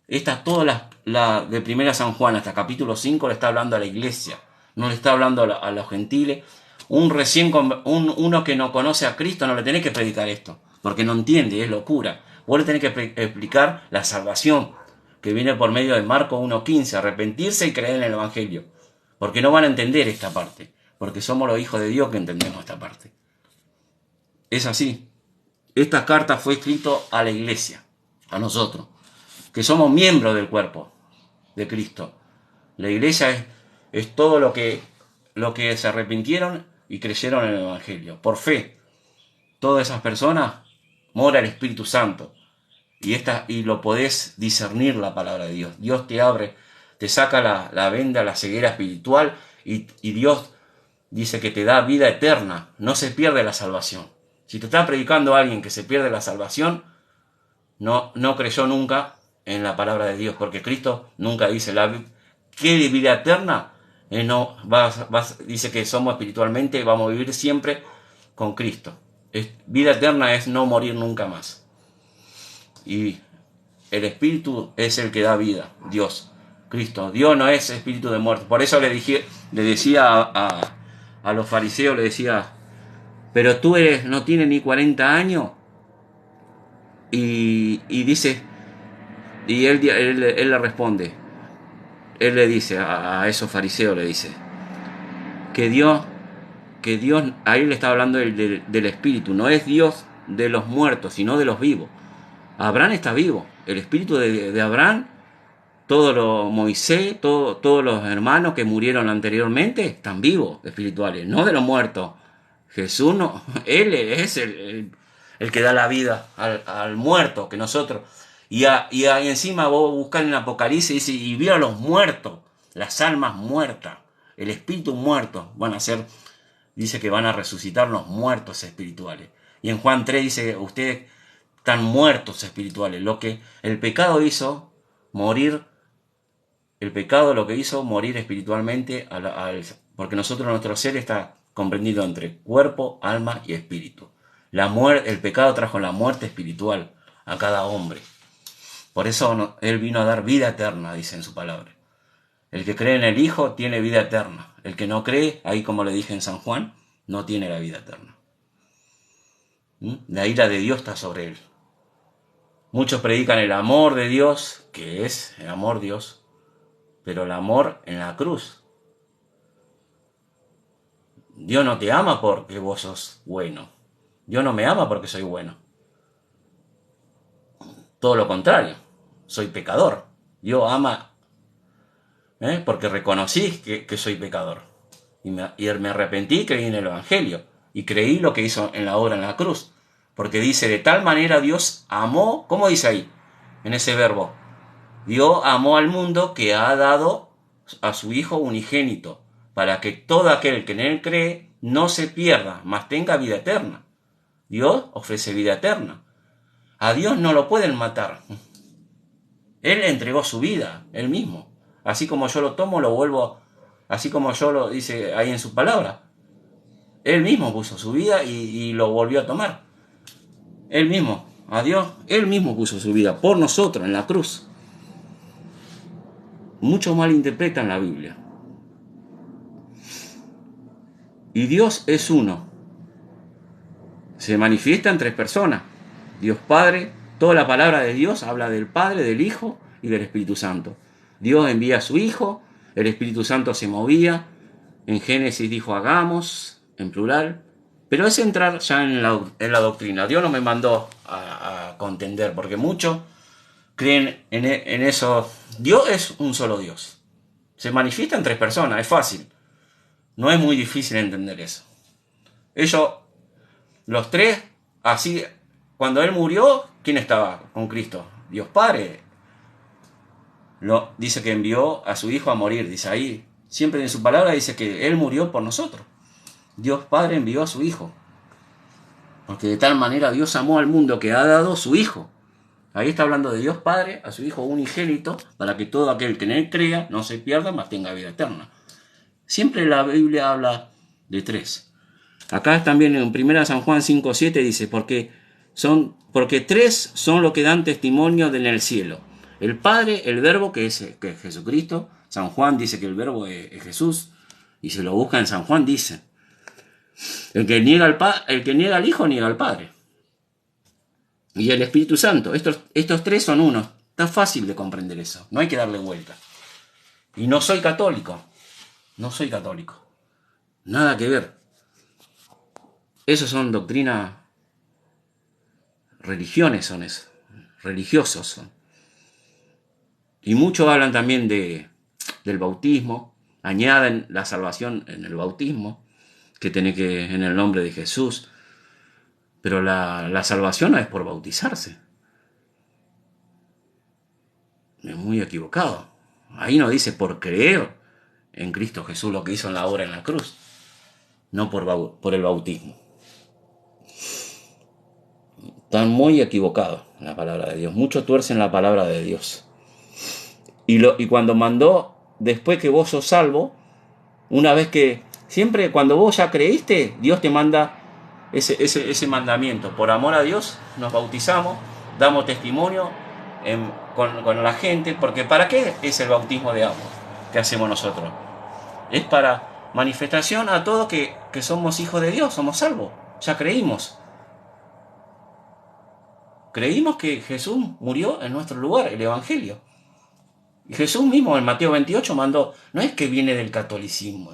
Estas todas las de 1 San Juan hasta capítulo 5 le está hablando a la iglesia, no le está hablando a los gentiles. Uno que no conoce a Cristo no le tenés que predicar esto, porque no entiende, es locura. Vos le tenés que explicar la salvación, que viene por medio de Marcos 1:15, arrepentirse y creer en el Evangelio, porque no van a entender esta parte, porque somos los hijos de Dios que entendemos esta parte. Es así. Esta carta fue escrita a la iglesia, a nosotros, que somos miembros del cuerpo de Cristo. La iglesia es todo lo que se arrepintieron y creyeron en el Evangelio. Por fe, todas esas personas mora el Espíritu Santo. Y lo podés discernir la palabra de Dios. Dios te abre, te saca la venda, la ceguera espiritual, y Dios dice que te da vida eterna. No se pierde la salvación. Si te está predicando alguien que se pierde la salvación, no creyó nunca en la palabra de Dios, porque Cristo nunca dice ¿qué vida eterna? Dice que somos espiritualmente, vamos a vivir siempre con Cristo. Vida eterna es no morir nunca más. Y el Espíritu es el que da vida, Dios, Cristo. Dios no es espíritu de muerte. Por eso le decía a los fariseos, le decía, pero tú no tienes ni 40 años. Y dice, y él le responde, él le dice a esos fariseos, le dice, que Dios, ahí le está hablando del Espíritu, no es Dios de los muertos, sino de los vivos. Abraham está vivo, el Espíritu de Abraham, Moisés, todos los hermanos que murieron anteriormente están vivos espirituales, no de los muertos. Jesús no, Él es el que da la vida al muerto, que nosotros. Y encima vos buscás en Apocalipsis y dice, y vio a los muertos, las almas muertas, el espíritu muerto, dice que van a resucitar los muertos espirituales. Y en Juan 3 dice, ustedes están muertos espirituales. Lo que el pecado hizo, morir, lo que hizo morir espiritualmente, porque nuestro ser está comprendido entre cuerpo, alma y espíritu. El pecado trajo la muerte espiritual a cada hombre. Por eso Él vino a dar vida eterna, dice en su palabra. El que cree en el Hijo tiene vida eterna. El que no cree, ahí como le dije en San Juan, no tiene la vida eterna. La ira de Dios está sobre él. Muchos predican el amor de Dios, que es el amor Dios, pero el amor en la cruz. Dios no te ama porque vos sos bueno. Dios no me ama porque soy bueno. Todo lo contrario, soy pecador. Dios ama porque reconocí que soy pecador. Y me arrepentí y creí en el Evangelio. Y creí lo que hizo en la obra en la cruz. Porque dice, de tal manera Dios amó, ¿cómo dice ahí? En ese verbo. Dios amó al mundo que ha dado a su Hijo unigénito, para que todo aquel que en Él cree no se pierda, mas tenga vida eterna. Dios ofrece vida eterna. A Dios no lo pueden matar. Él entregó su vida, Él mismo. Así como yo lo tomo, lo vuelvo, así como yo lo dice ahí en su palabra. Él mismo puso su vida y lo volvió a tomar. Él mismo, a Dios, Él mismo puso su vida por nosotros en la cruz. Muchos malinterpretan la Biblia. Y Dios es uno. Se manifiesta en 3 personas. Dios Padre, toda la palabra de Dios habla del Padre, del Hijo y del Espíritu Santo. Dios envía a su Hijo, el Espíritu Santo se movía. En Génesis dijo hagamos, en plural. Pero es entrar ya en la doctrina. Dios no me mandó a contender, porque muchos creen en eso. Dios es un solo Dios. Se manifiesta en 3 personas, es fácil. No es muy difícil entender eso. Ellos, los 3, así, cuando Él murió, ¿quién estaba con Cristo? Dios Padre. Dice que envió a su Hijo a morir, dice ahí. Siempre en su palabra dice que Él murió por nosotros. Dios Padre envió a su Hijo. Porque de tal manera Dios amó al mundo que ha dado su Hijo. Ahí está hablando de Dios Padre, a su Hijo unigénito, para que todo aquel que en él crea no se pierda, mas tenga vida eterna. Siempre la Biblia habla de tres. Acá también en 1 San Juan 5:7 dice, porque tres son los que dan testimonio en el cielo. El Padre, el Verbo, que es Jesucristo. San Juan dice que el Verbo es Jesús, y se lo busca en San Juan, dice. El que niega al Hijo niega al Padre. Y el Espíritu Santo. Estos tres son uno. Está fácil de comprender eso. No hay que darle vuelta. Y no soy católico. No soy católico. Nada que ver. Esos son doctrinas, religiones son eso. Religiosos son. Y muchos hablan también del bautismo. Añaden la salvación en el bautismo, que tiene que en el nombre de Jesús. Pero la salvación no es por bautizarse. Es muy equivocado. Ahí no dice por creer en Cristo Jesús lo que hizo en la obra en la cruz. No por el bautismo. Están muy equivocados en la palabra de Dios. Muchos tuercen la palabra de Dios. Y cuando mandó, después que vos sos salvo, una vez que, siempre cuando vos ya creíste, Dios te manda ese mandamiento. Por amor a Dios nos bautizamos, damos testimonio con la gente, porque ¿para qué es el bautismo de agua que hacemos nosotros? Es para manifestación a todos que somos hijos de Dios, somos salvos, ya creímos. Creímos que Jesús murió en nuestro lugar, el Evangelio. Y Jesús mismo en Mateo 28 mandó, no es que viene del catolicismo.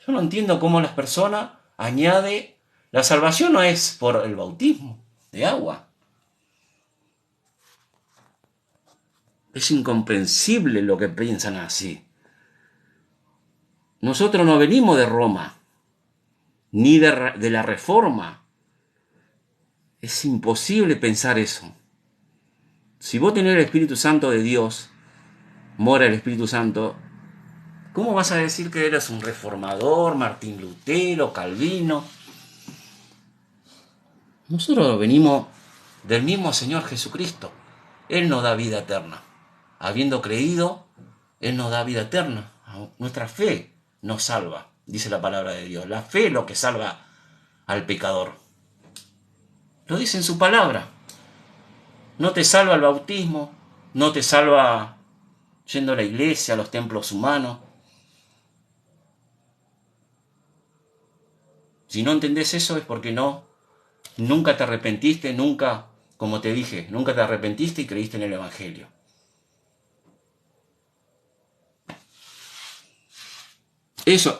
Yo no entiendo cómo las personas añaden, la salvación no es por el bautismo de agua. Es incomprensible lo que piensan así. Nosotros no venimos de Roma, ni de la Reforma. Es imposible pensar eso. Si vos tenés el Espíritu Santo de Dios, mora el Espíritu Santo, ¿cómo vas a decir que eres un reformador, Martín Lutero, Calvino? Nosotros venimos del mismo Señor Jesucristo. Él nos da vida eterna. Habiendo creído, Él nos da vida eterna. Nuestra fe nos salva, dice la palabra de Dios. La fe es lo que salva al pecador. Lo dice en su palabra. No te salva el bautismo, no te salva yendo a la iglesia, a los templos humanos. Si no entendés eso es porque nunca te arrepentiste, como te dije, nunca te arrepentiste y creíste en el Evangelio. Eso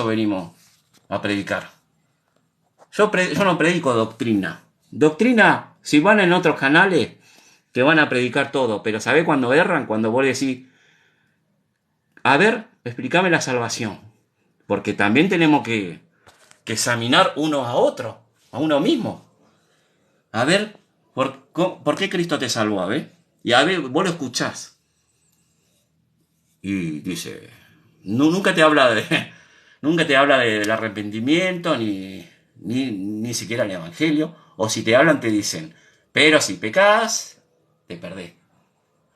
venimos a predicar. Yo no predico doctrina. Doctrina, si van en otros canales, te van a predicar todo. Pero ¿sabés cuando erran? Cuando vos decís, a ver, explícame la salvación. Porque también tenemos que examinar uno a otro, a uno mismo. A ver, ¿por qué Cristo te salvó? A ver, y a ver, vos lo escuchás. Y dice, nunca te habla del arrepentimiento, ni siquiera el Evangelio. O si te hablan te dicen, pero si pecás, te perdés.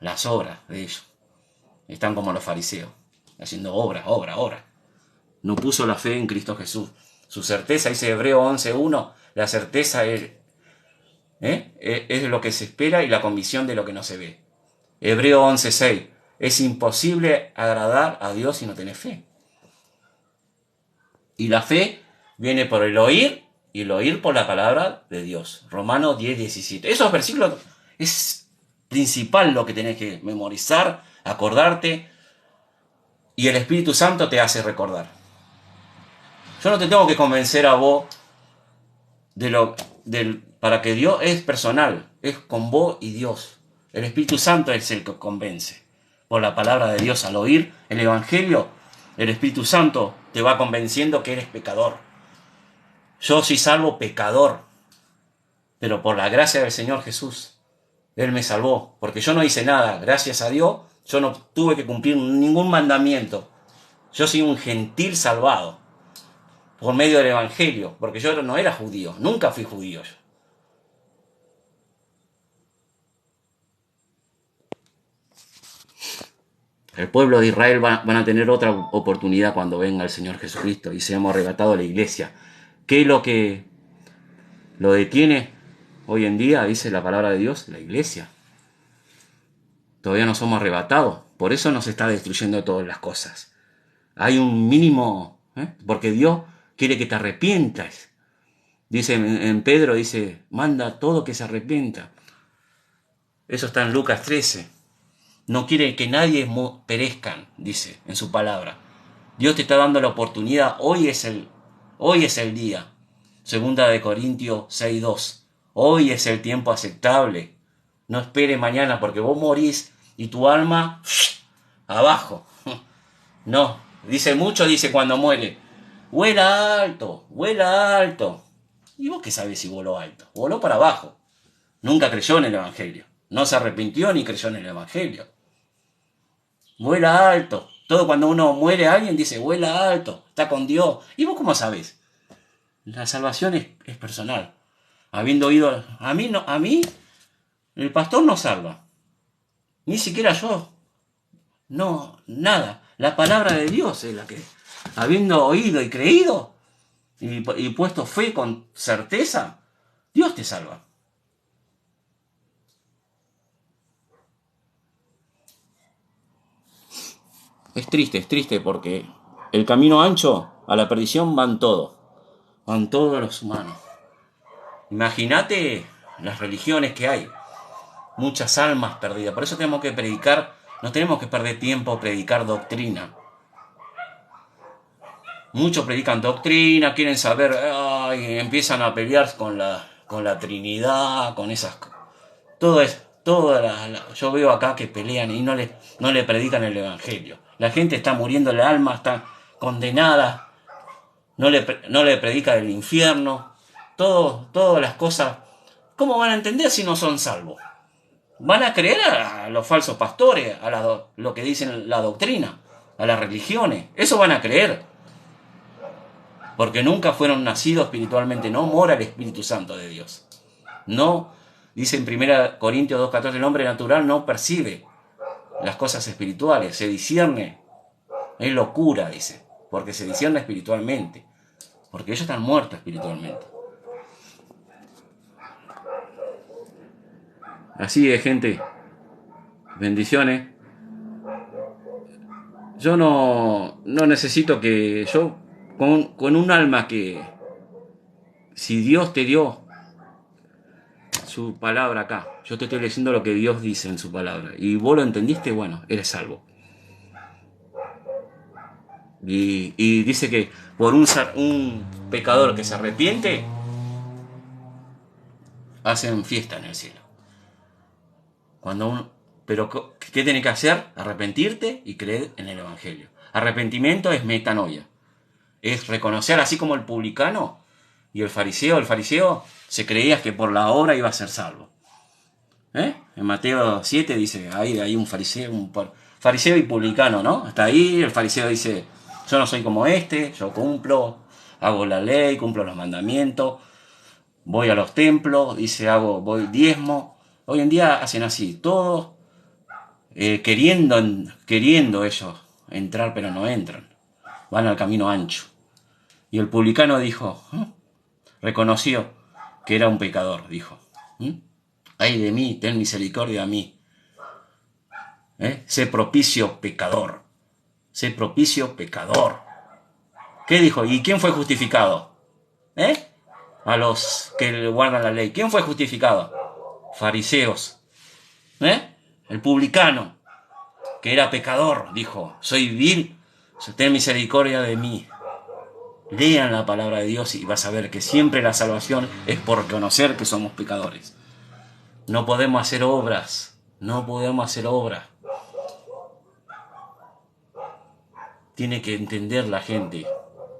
Las obras de ellos. Están como los fariseos, haciendo obra. No puso la fe en Cristo Jesús. Su certeza, dice Hebreo 11:1, la certeza es lo que se espera y la convicción de lo que no se ve. Hebreo 11:6, es imposible agradar a Dios si no tenés fe. Y la fe viene por el oír, y el oír por la palabra de Dios. Romanos 10:17. Esos versículos es principal lo que tenés que memorizar, acordarte, y el Espíritu Santo te hace recordar. Yo no te tengo que convencer a vos para que Dios es personal, es con vos y Dios. El Espíritu Santo es el que convence. Por la palabra de Dios, al oír el Evangelio, el Espíritu Santo te va convenciendo que eres pecador. Yo soy salvo pecador, pero por la gracia del Señor Jesús, Él me salvó, porque yo no hice nada, gracias a Dios, yo no tuve que cumplir ningún mandamiento. Yo soy un gentil salvado. por medio del Evangelio, porque yo no era judío, nunca fui judío yo. El pueblo de Israel van a tener otra oportunidad cuando venga el Señor Jesucristo y seamos arrebatados a la iglesia. ¿Qué es lo que lo detiene hoy en día? Dice la palabra de Dios, la iglesia. Todavía no somos arrebatados, por eso nos está destruyendo todas las cosas. Hay un mínimo, porque Dios quiere que te arrepientas. Dice en Pedro, dice, manda a todo que se arrepienta. Eso está en Lucas 13. No quiere que nadie perezcan, dice en su palabra. Dios te está dando la oportunidad, hoy es el día. Segunda de Corintios 6:2. Hoy es el tiempo aceptable. No espere mañana porque vos morís y tu alma abajo. No, dice cuando muere, vuela alto, vuela alto. ¿Y vos qué sabés si voló alto? Voló para abajo. Nunca creyó en el Evangelio. No se arrepintió ni creyó en el Evangelio. Vuela alto. Todo cuando uno muere alguien dice, vuela alto, está con Dios. ¿Y vos cómo sabés? La salvación es personal. Habiendo oído, a mí, el pastor no salva. Ni siquiera yo. No, nada. La palabra de Dios es la que, habiendo oído y creído, y puesto fe con certeza, Dios te salva. Es triste porque el camino ancho a la perdición van todos los humanos. Imagínate las religiones que hay, muchas almas perdidas. Por eso tenemos que predicar, no tenemos que perder tiempo a predicar doctrina. Muchos predican doctrina, quieren saber, empiezan a pelear con la Trinidad, con esas cosas. Yo veo acá que pelean y no le predican el Evangelio. La gente está muriendo, el alma está condenada, no le predica del infierno, todas las cosas. ¿Cómo van a entender si no son salvos? Van a creer a los falsos pastores, a lo que dicen la doctrina, a las religiones. Eso van a creer. Porque nunca fueron nacidos espiritualmente. No mora el Espíritu Santo de Dios. No, dice en 1 Corintios 2:14, el hombre natural no percibe las cosas espirituales, se discierne. Es locura, dice, porque se discierne espiritualmente. Porque ellos están muertos espiritualmente. Así es, gente. Bendiciones. Yo no necesito que yo, con un alma que, si Dios te dio su palabra acá, yo te estoy leyendo lo que Dios dice en su palabra, y vos lo entendiste, bueno, eres salvo. Y dice que por un pecador que se arrepiente, hacen fiesta en el cielo. Pero ¿qué tenés que hacer? Arrepentirte y creer en el Evangelio. Arrepentimiento es metanoia. Es reconocer, así como el publicano y el fariseo. El fariseo se creía que por la obra iba a ser salvo. En Mateo 7 dice, ahí hay un fariseo y publicano, ¿no? Hasta ahí el fariseo dice, yo no soy como yo cumplo, hago la ley, cumplo los mandamientos, voy a los templos, voy diezmo. Hoy en día hacen así, todos queriendo ellos entrar, pero no entran. Van al camino ancho. Y el publicano dijo, reconoció que era un pecador, dijo. Ay de mí, ten misericordia a mí. Sé propicio pecador. Sé propicio pecador. ¿Qué dijo? ¿Y quién fue justificado? A los que guardan la ley. ¿Quién fue justificado? Fariseos. El publicano, que era pecador, dijo, soy vil, ten misericordia de mí. Lean la palabra de Dios y vas a ver que siempre la salvación es por conocer que somos pecadores. No podemos hacer obras. Tiene que entender la gente.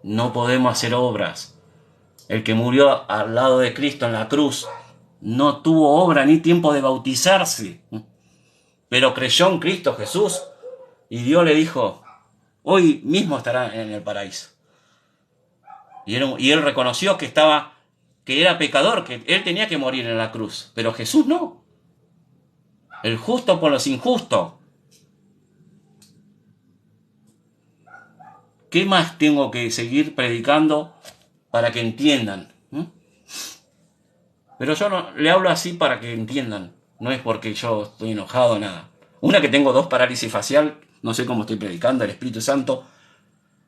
No podemos hacer obras. El que murió al lado de Cristo en la cruz no tuvo obra ni tiempo de bautizarse, pero creyó en Cristo Jesús y Dios le dijo, hoy mismo estará en el paraíso. Y él reconoció que era pecador, que él tenía que morir en la cruz. Pero Jesús no. El justo por los injustos. ¿Qué más tengo que seguir predicando para que entiendan? Pero yo no le hablo así para que entiendan. No es porque yo estoy enojado, nada. Una, que tengo 2 parálisis facial, no sé cómo estoy predicando. El Espíritu Santo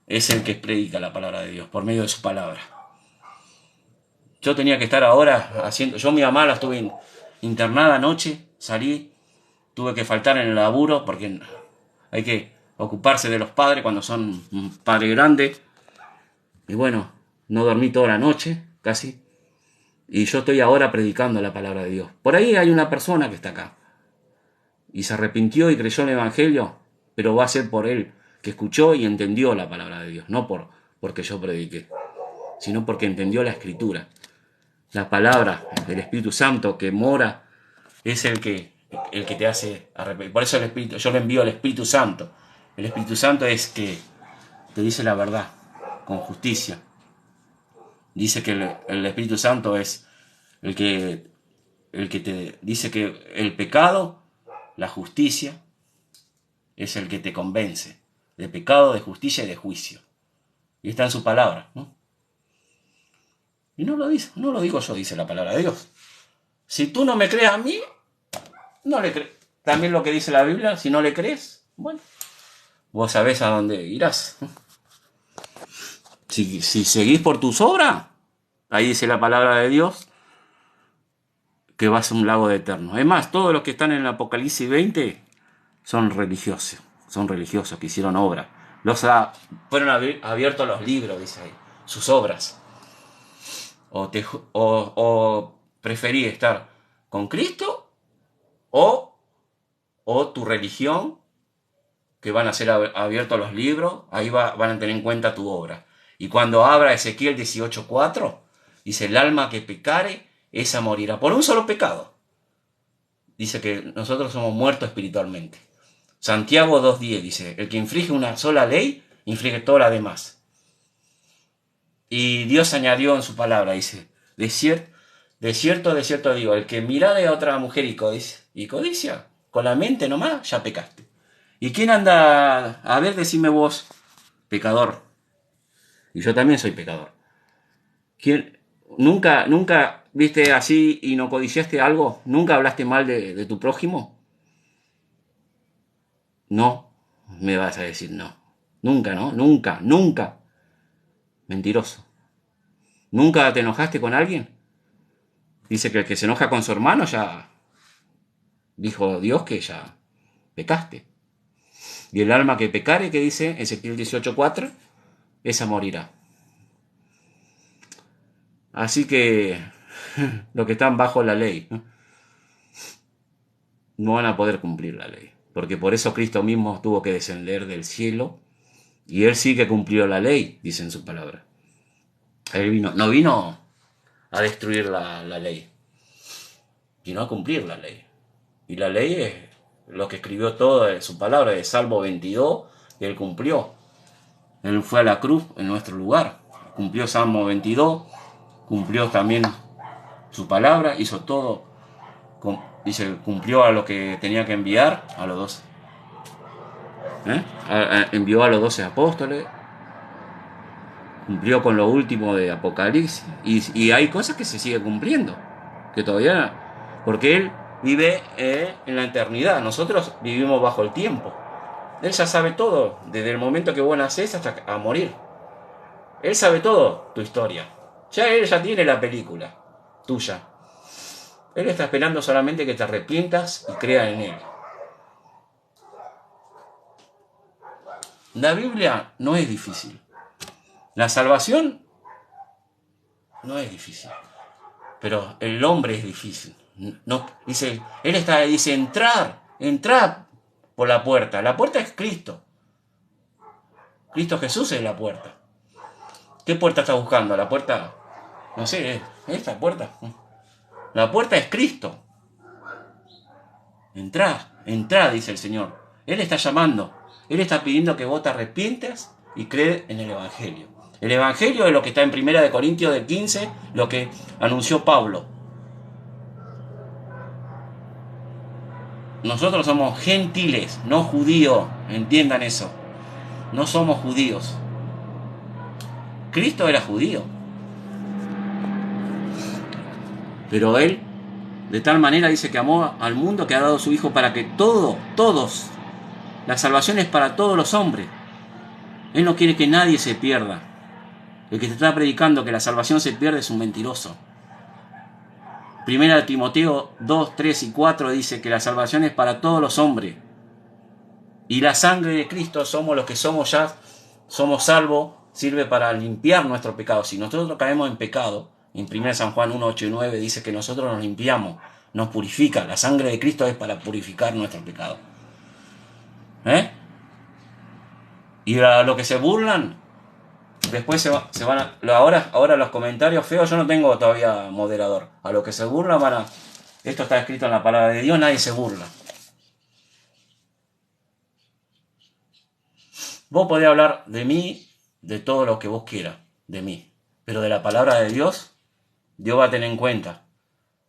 es el que predica la palabra de Dios por medio de su palabra. Yo tenía que estar ahora haciendo... Yo, mi mamá la estuve internada anoche, salí, tuve que faltar en el laburo porque hay que ocuparse de los padres cuando son un padre grande. Y bueno, no dormí toda la noche, casi. Y yo estoy ahora predicando la palabra de Dios. Por ahí hay una persona que está acá y se arrepintió y creyó en el Evangelio, pero va a ser por él, que escuchó y entendió la palabra de Dios, no porque yo prediqué, sino porque entendió la Escritura. La palabra del Espíritu Santo que mora es el que te hace arrepentir. Por eso yo le envío al Espíritu Santo. El Espíritu Santo es que te dice la verdad con justicia. Dice que el Espíritu Santo es el que te dice que el pecado, la justicia, es el que te convence de pecado, de justicia y de juicio. Y está en su palabra, ¿no? Y no lo digo yo, dice la palabra de Dios. Si tú no me crees a mí, no le crees. También lo que dice la Biblia, si no le crees, bueno, vos sabés a dónde irás. Si seguís por tus obras, ahí dice la palabra de Dios, que vas a un lago de eterno. Es más, todos los que están en el Apocalipsis 20 son religiosos que hicieron obra. Fueron abiertos los libros, dice ahí, sus obras. O preferí estar con Cristo o tu religión, que van a ser abiertos los libros, ahí van a tener en cuenta tu obra. Y cuando abra Ezequiel 18:4, dice, el alma que pecare, esa morirá por un solo pecado. Dice que nosotros somos muertos espiritualmente. Santiago 2:10 dice, el que infringe una sola ley, infringe todas las demás. Y Dios añadió en su palabra, dice, de cierto digo, el que mirare a otra mujer y codicia, con la mente nomás, ya pecaste. ¿Y quién anda? A ver, decime vos, pecador. Y yo también soy pecador. ¿Quién? ¿Nunca viste así y no codiciaste algo? ¿Nunca hablaste mal de tu prójimo? No, me vas a decir no. Nunca, ¿no? Nunca. Mentiroso. ¿Nunca te enojaste con alguien? Dice que el que se enoja con su hermano ya... Dijo Dios que ya pecaste. Y el alma que pecare, que dice Ezequiel 18:4, esa morirá. Así que los que están bajo la ley no van a poder cumplir la ley. Porque por eso Cristo mismo tuvo que descender del cielo. Y Él sí que cumplió la ley, dice en su palabra. Él no vino a destruir la ley, sino a cumplir la ley. Y la ley es lo que escribió todo de su palabra, de Salmo 22, que Él cumplió. Él fue a la cruz en nuestro lugar. Cumplió Salmo 22, cumplió también su palabra, hizo todo. Dice, cumplió a lo que tenía que enviar, a los 12. Envió a los 12 apóstoles. Cumplió con lo último de Apocalipsis. Y hay cosas que se siguen cumpliendo. Que todavía... Porque Él vive en la eternidad. Nosotros vivimos bajo el tiempo. Él ya sabe todo. Desde el momento que vos nacés hasta a morir. Él sabe todo tu historia. Él ya tiene la película tuya. Él está esperando solamente que te arrepientas y creas en Él. La Biblia no es difícil. La salvación no es difícil, pero el hombre es difícil. No, dice, dice, entrar por la puerta. La puerta es Cristo. Cristo Jesús es la puerta. ¿Qué puerta estás buscando? La puerta, no sé, esta puerta. La puerta es Cristo. Entrá, dice el Señor. Él está llamando. Él está pidiendo que vos te arrepientas y crees en el Evangelio. El Evangelio es lo que está en 1 Corintios del 15, lo que anunció Pablo. Nosotros somos gentiles, no judíos, entiendan eso. No somos judíos. Cristo era judío. Pero Él, de tal manera dice que amó al mundo que ha dado su Hijo para que todos, la salvación es para todos los hombres. Él no quiere que nadie se pierda. El que te está predicando que la salvación se pierde es un mentiroso. 1 Timoteo 2, 3 y 4 dice que la salvación es para todos los hombres. Y la sangre de Cristo somos los que somos ya, somos salvos, sirve para limpiar nuestro pecado. Si nosotros caemos en pecado, en 1 San Juan 1, 8 y 9 dice que nosotros nos limpiamos, nos purifica. La sangre de Cristo es para purificar nuestro pecado. Y a lo que se burlan, después se van a... Ahora los comentarios feos, yo no tengo todavía moderador. A lo que se burlan van a... Esto está escrito en la palabra de Dios, nadie se burla. Vos podés hablar de mí, de todo lo que vos quieras, de mí. Pero de la palabra de Dios, Dios va a tener en cuenta.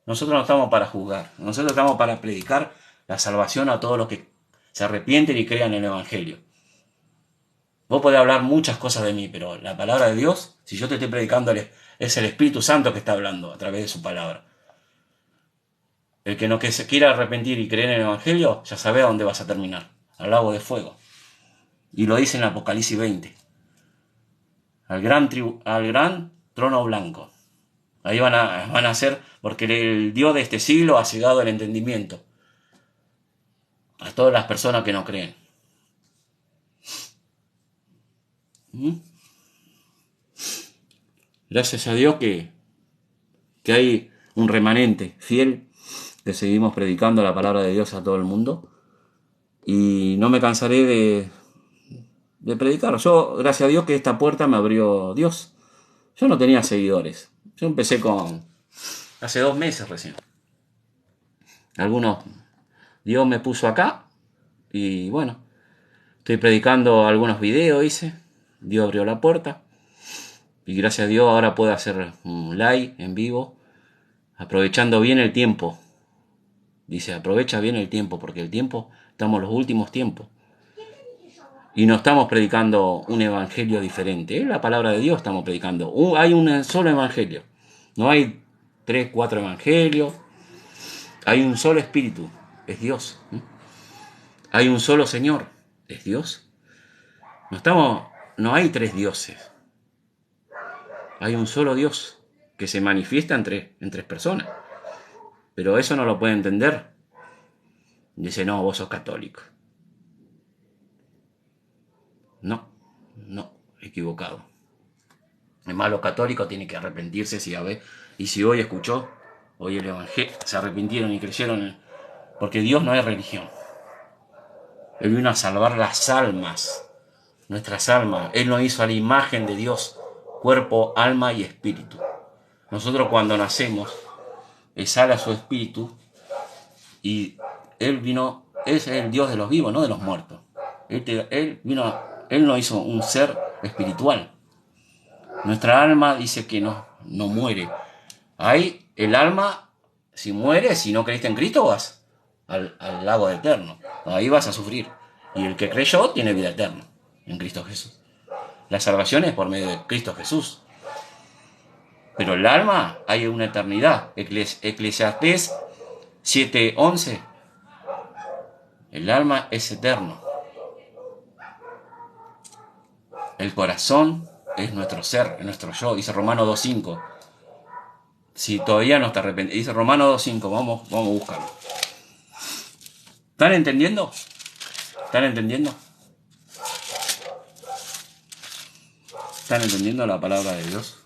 Nosotros no estamos para juzgar, nosotros estamos para predicar la salvación a todos los que se arrepienten y crean en el Evangelio. Vos podés hablar muchas cosas de mí, pero la palabra de Dios, si yo te estoy predicando, es el Espíritu Santo que está hablando a través de su palabra. El que no que se quiera arrepentir y creer en el Evangelio, ya sabe a dónde vas a terminar, al lago de fuego. Y lo dice en Apocalipsis 20. Al gran trono blanco. Ahí van a ser, porque el Dios de este siglo ha cegado el entendimiento a todas las personas que no creen. Gracias a Dios que hay un remanente fiel, que seguimos predicando la palabra de Dios a todo el mundo. Y no me cansaré de predicar. Yo, gracias a Dios que esta puerta me abrió Dios. Yo no tenía seguidores. Yo empecé hace 2 meses recién. Dios me puso acá y bueno, estoy predicando algunos videos, hice. Dios abrió la puerta y gracias a Dios ahora puedo hacer un live en vivo, aprovechando bien el tiempo. Dice, aprovecha bien el tiempo, porque el tiempo, estamos en los últimos tiempos. Y no estamos predicando un evangelio diferente. Es la palabra de Dios estamos predicando. Hay un solo evangelio. No hay 3, 4 evangelios. Hay un solo espíritu. Es Dios. Hay un solo Señor. Es Dios. No hay 3 dioses. Hay un solo Dios que se manifiesta en 3 personas. Pero eso no lo puede entender. Dice, no, vos sos católico. No, equivocado. Además, los católicos tienen que arrepentirse y si hoy escuchó, hoy el Evangelio, se arrepintieron y creyeron, porque Dios no es religión. Él vino a salvar las almas, nuestras almas. Él nos hizo a la imagen de Dios, cuerpo, alma y espíritu. Nosotros cuando nacemos, exhala su espíritu y Él es el Dios de los vivos, no de los muertos. Él nos hizo un ser espiritual. Nuestra alma dice que no muere. Ahí el alma, si muere, si no creíste en Cristo, vas al lago eterno. Ahí vas a sufrir. Y el que creyó tiene vida eterna en Cristo Jesús. La salvación es por medio de Cristo Jesús. Pero el alma hay una eternidad. Eclesiastés 7:11. El alma es eterno. El corazón es nuestro ser, es nuestro yo, dice Romanos 2:5. Si todavía no está arrepentido, dice Romanos 2:5, vamos a buscarlo. ¿Están entendiendo? ¿Están entendiendo? ¿Están entendiendo la palabra de Dios?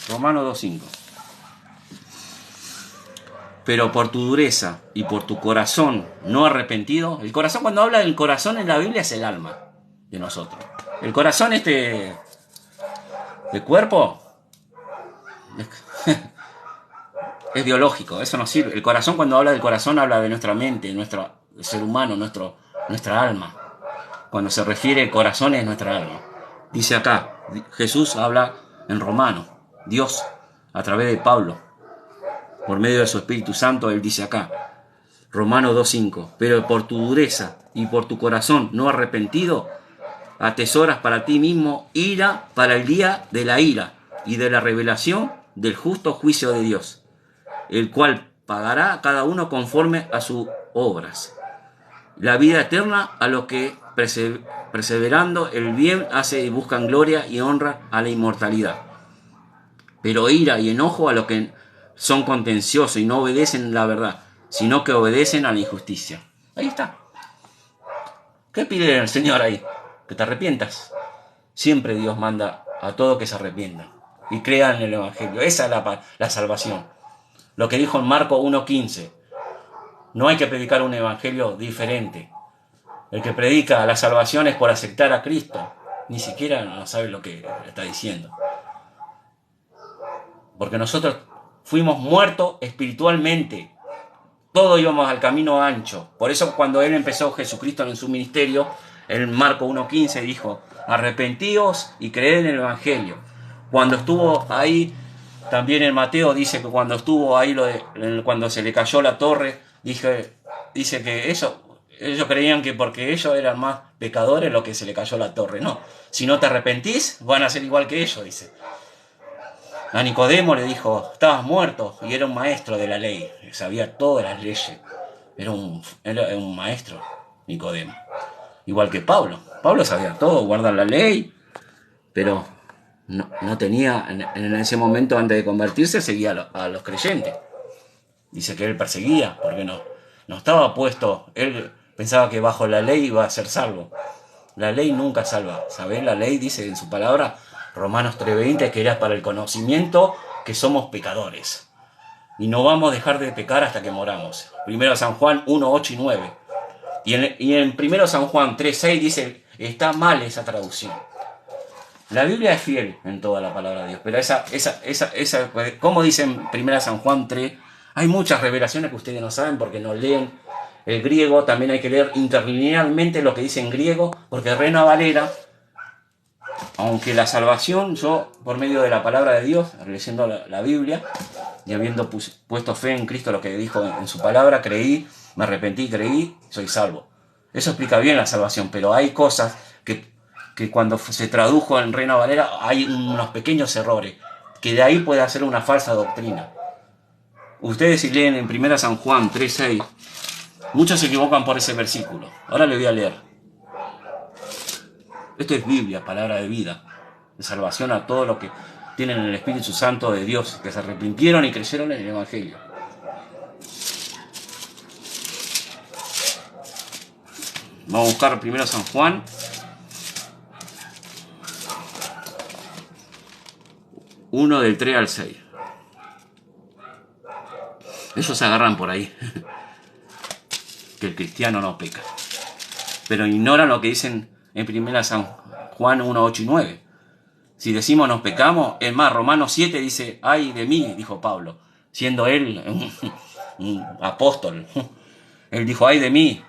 Romanos 2:5. Pero por tu dureza y por tu corazón no arrepentido. El corazón, cuando habla del corazón en la Biblia, es el alma de nosotros. El corazón de cuerpo es biológico, eso no sirve. El corazón, cuando habla del corazón, habla de nuestra mente, nuestro ser humano, nuestra alma. cuando se refiere corazón es nuestra alma. Dice acá, Jesús habla en romano, Dios a través de Pablo, por medio de su Espíritu Santo, él dice acá, Romano 2:5, pero por tu dureza y por tu corazón no arrepentido, atesoras para ti mismo ira para el día de la ira y de la revelación del justo juicio de Dios, el cual pagará a cada uno conforme a sus obras. La vida eterna a los que perseverando el bien hace y buscan gloria y honra a la inmortalidad. Pero ira y enojo a los que son contenciosos y no obedecen la verdad, sino que obedecen a la injusticia. Ahí está. ¿Qué pide el Señor ahí? Que te arrepientas. Siempre Dios manda a todos que se arrepientan y crean en el Evangelio. Esa es la salvación. Lo que dijo en Marcos 1:15. No hay que predicar un evangelio diferente. El que predica la salvación es por aceptar a Cristo. Ni siquiera no sabe lo que está diciendo. Porque nosotros fuimos muertos espiritualmente. Todos íbamos al camino ancho. Por eso cuando Él empezó, Jesucristo, en su ministerio, en Marcos 1:15 dijo, arrepentíos y creed en el evangelio. Cuando estuvo ahí, también en Mateo dice que cuando estuvo ahí, cuando se le cayó la torre, dice que ellos creían que porque ellos eran más pecadores lo que se le cayó la torre. No, si no te arrepentís, van a ser igual que ellos, dice. A Nicodemo le dijo, estabas muerto, y era un maestro de la ley, sabía todas las leyes. Era un maestro, Nicodemo. Igual que Pablo. Pablo sabía todo, guardar la ley, pero no tenía, en ese momento antes de convertirse, seguía a los creyentes. Dice que él perseguía, porque no estaba puesto, él pensaba que bajo la ley iba a ser salvo. La ley nunca salva, ¿sabés? La ley dice en su palabra, Romanos 3:20, que era para el conocimiento que somos pecadores. Y no vamos a dejar de pecar hasta que moramos. Primero San Juan 1:8 y 9. Y en primero San Juan 3:6 dice, está mal esa traducción. La Biblia es fiel en toda la palabra de Dios, pero esa como dice en primera San Juan 3, hay muchas revelaciones que ustedes no saben porque no leen el griego. También hay que leer interlinealmente lo que dice en griego, porque Reina Valera, aunque la salvación, yo por medio de la palabra de Dios, leyendo la Biblia y habiendo puesto fe en Cristo, lo que dijo en su palabra, creí, me arrepentí, creí, soy salvo. Eso explica bien la salvación, pero hay cosas que cuando se tradujo en Reina Valera hay unos pequeños errores, que de ahí puede hacer una falsa doctrina. Ustedes si leen en 1 San Juan 3:6, muchos se equivocan por ese versículo. Ahora le voy a leer. Esto es Biblia, palabra de vida, de salvación a todos los que tienen el Espíritu Santo de Dios, que se arrepintieron y creyeron en el Evangelio. Vamos a buscar 1 San Juan 1 del 3 al 6. Ellos se agarran por ahí, que el cristiano no peca, pero ignoran lo que dicen en 1 San Juan 1, 8 y 9. Si decimos nos pecamos, es más, Romanos 7 dice, ay de mí, dijo Pablo, siendo él un apóstol. Él dijo, ay de mí.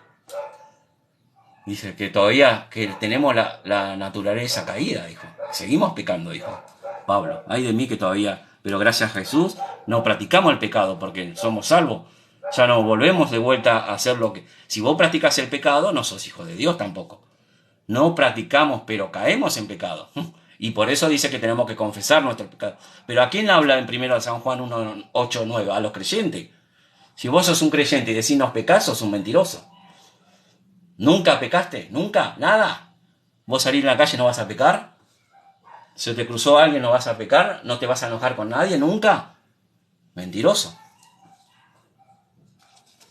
Dice que todavía que tenemos la naturaleza caída, dijo. Seguimos pecando, dijo Pablo. Ay de mí que todavía, pero gracias a Jesús no practicamos el pecado porque somos salvos. Ya no volvemos de vuelta a hacer lo que... Si vos practicas el pecado, no sos hijo de Dios tampoco. No practicamos, pero caemos en pecado. Y por eso dice que tenemos que confesar nuestro pecado. Pero ¿a quién habla en 1 San Juan 1, 8, 9? A los creyentes. Si vos sos un creyente y decís no pecás, sos un mentiroso. ¿Nunca pecaste? ¿Nunca? ¿Nada? ¿Vos salís en la calle y no vas a pecar? ¿Se te cruzó alguien no vas a pecar? ¿No te vas a enojar con nadie? ¿Nunca? Mentiroso.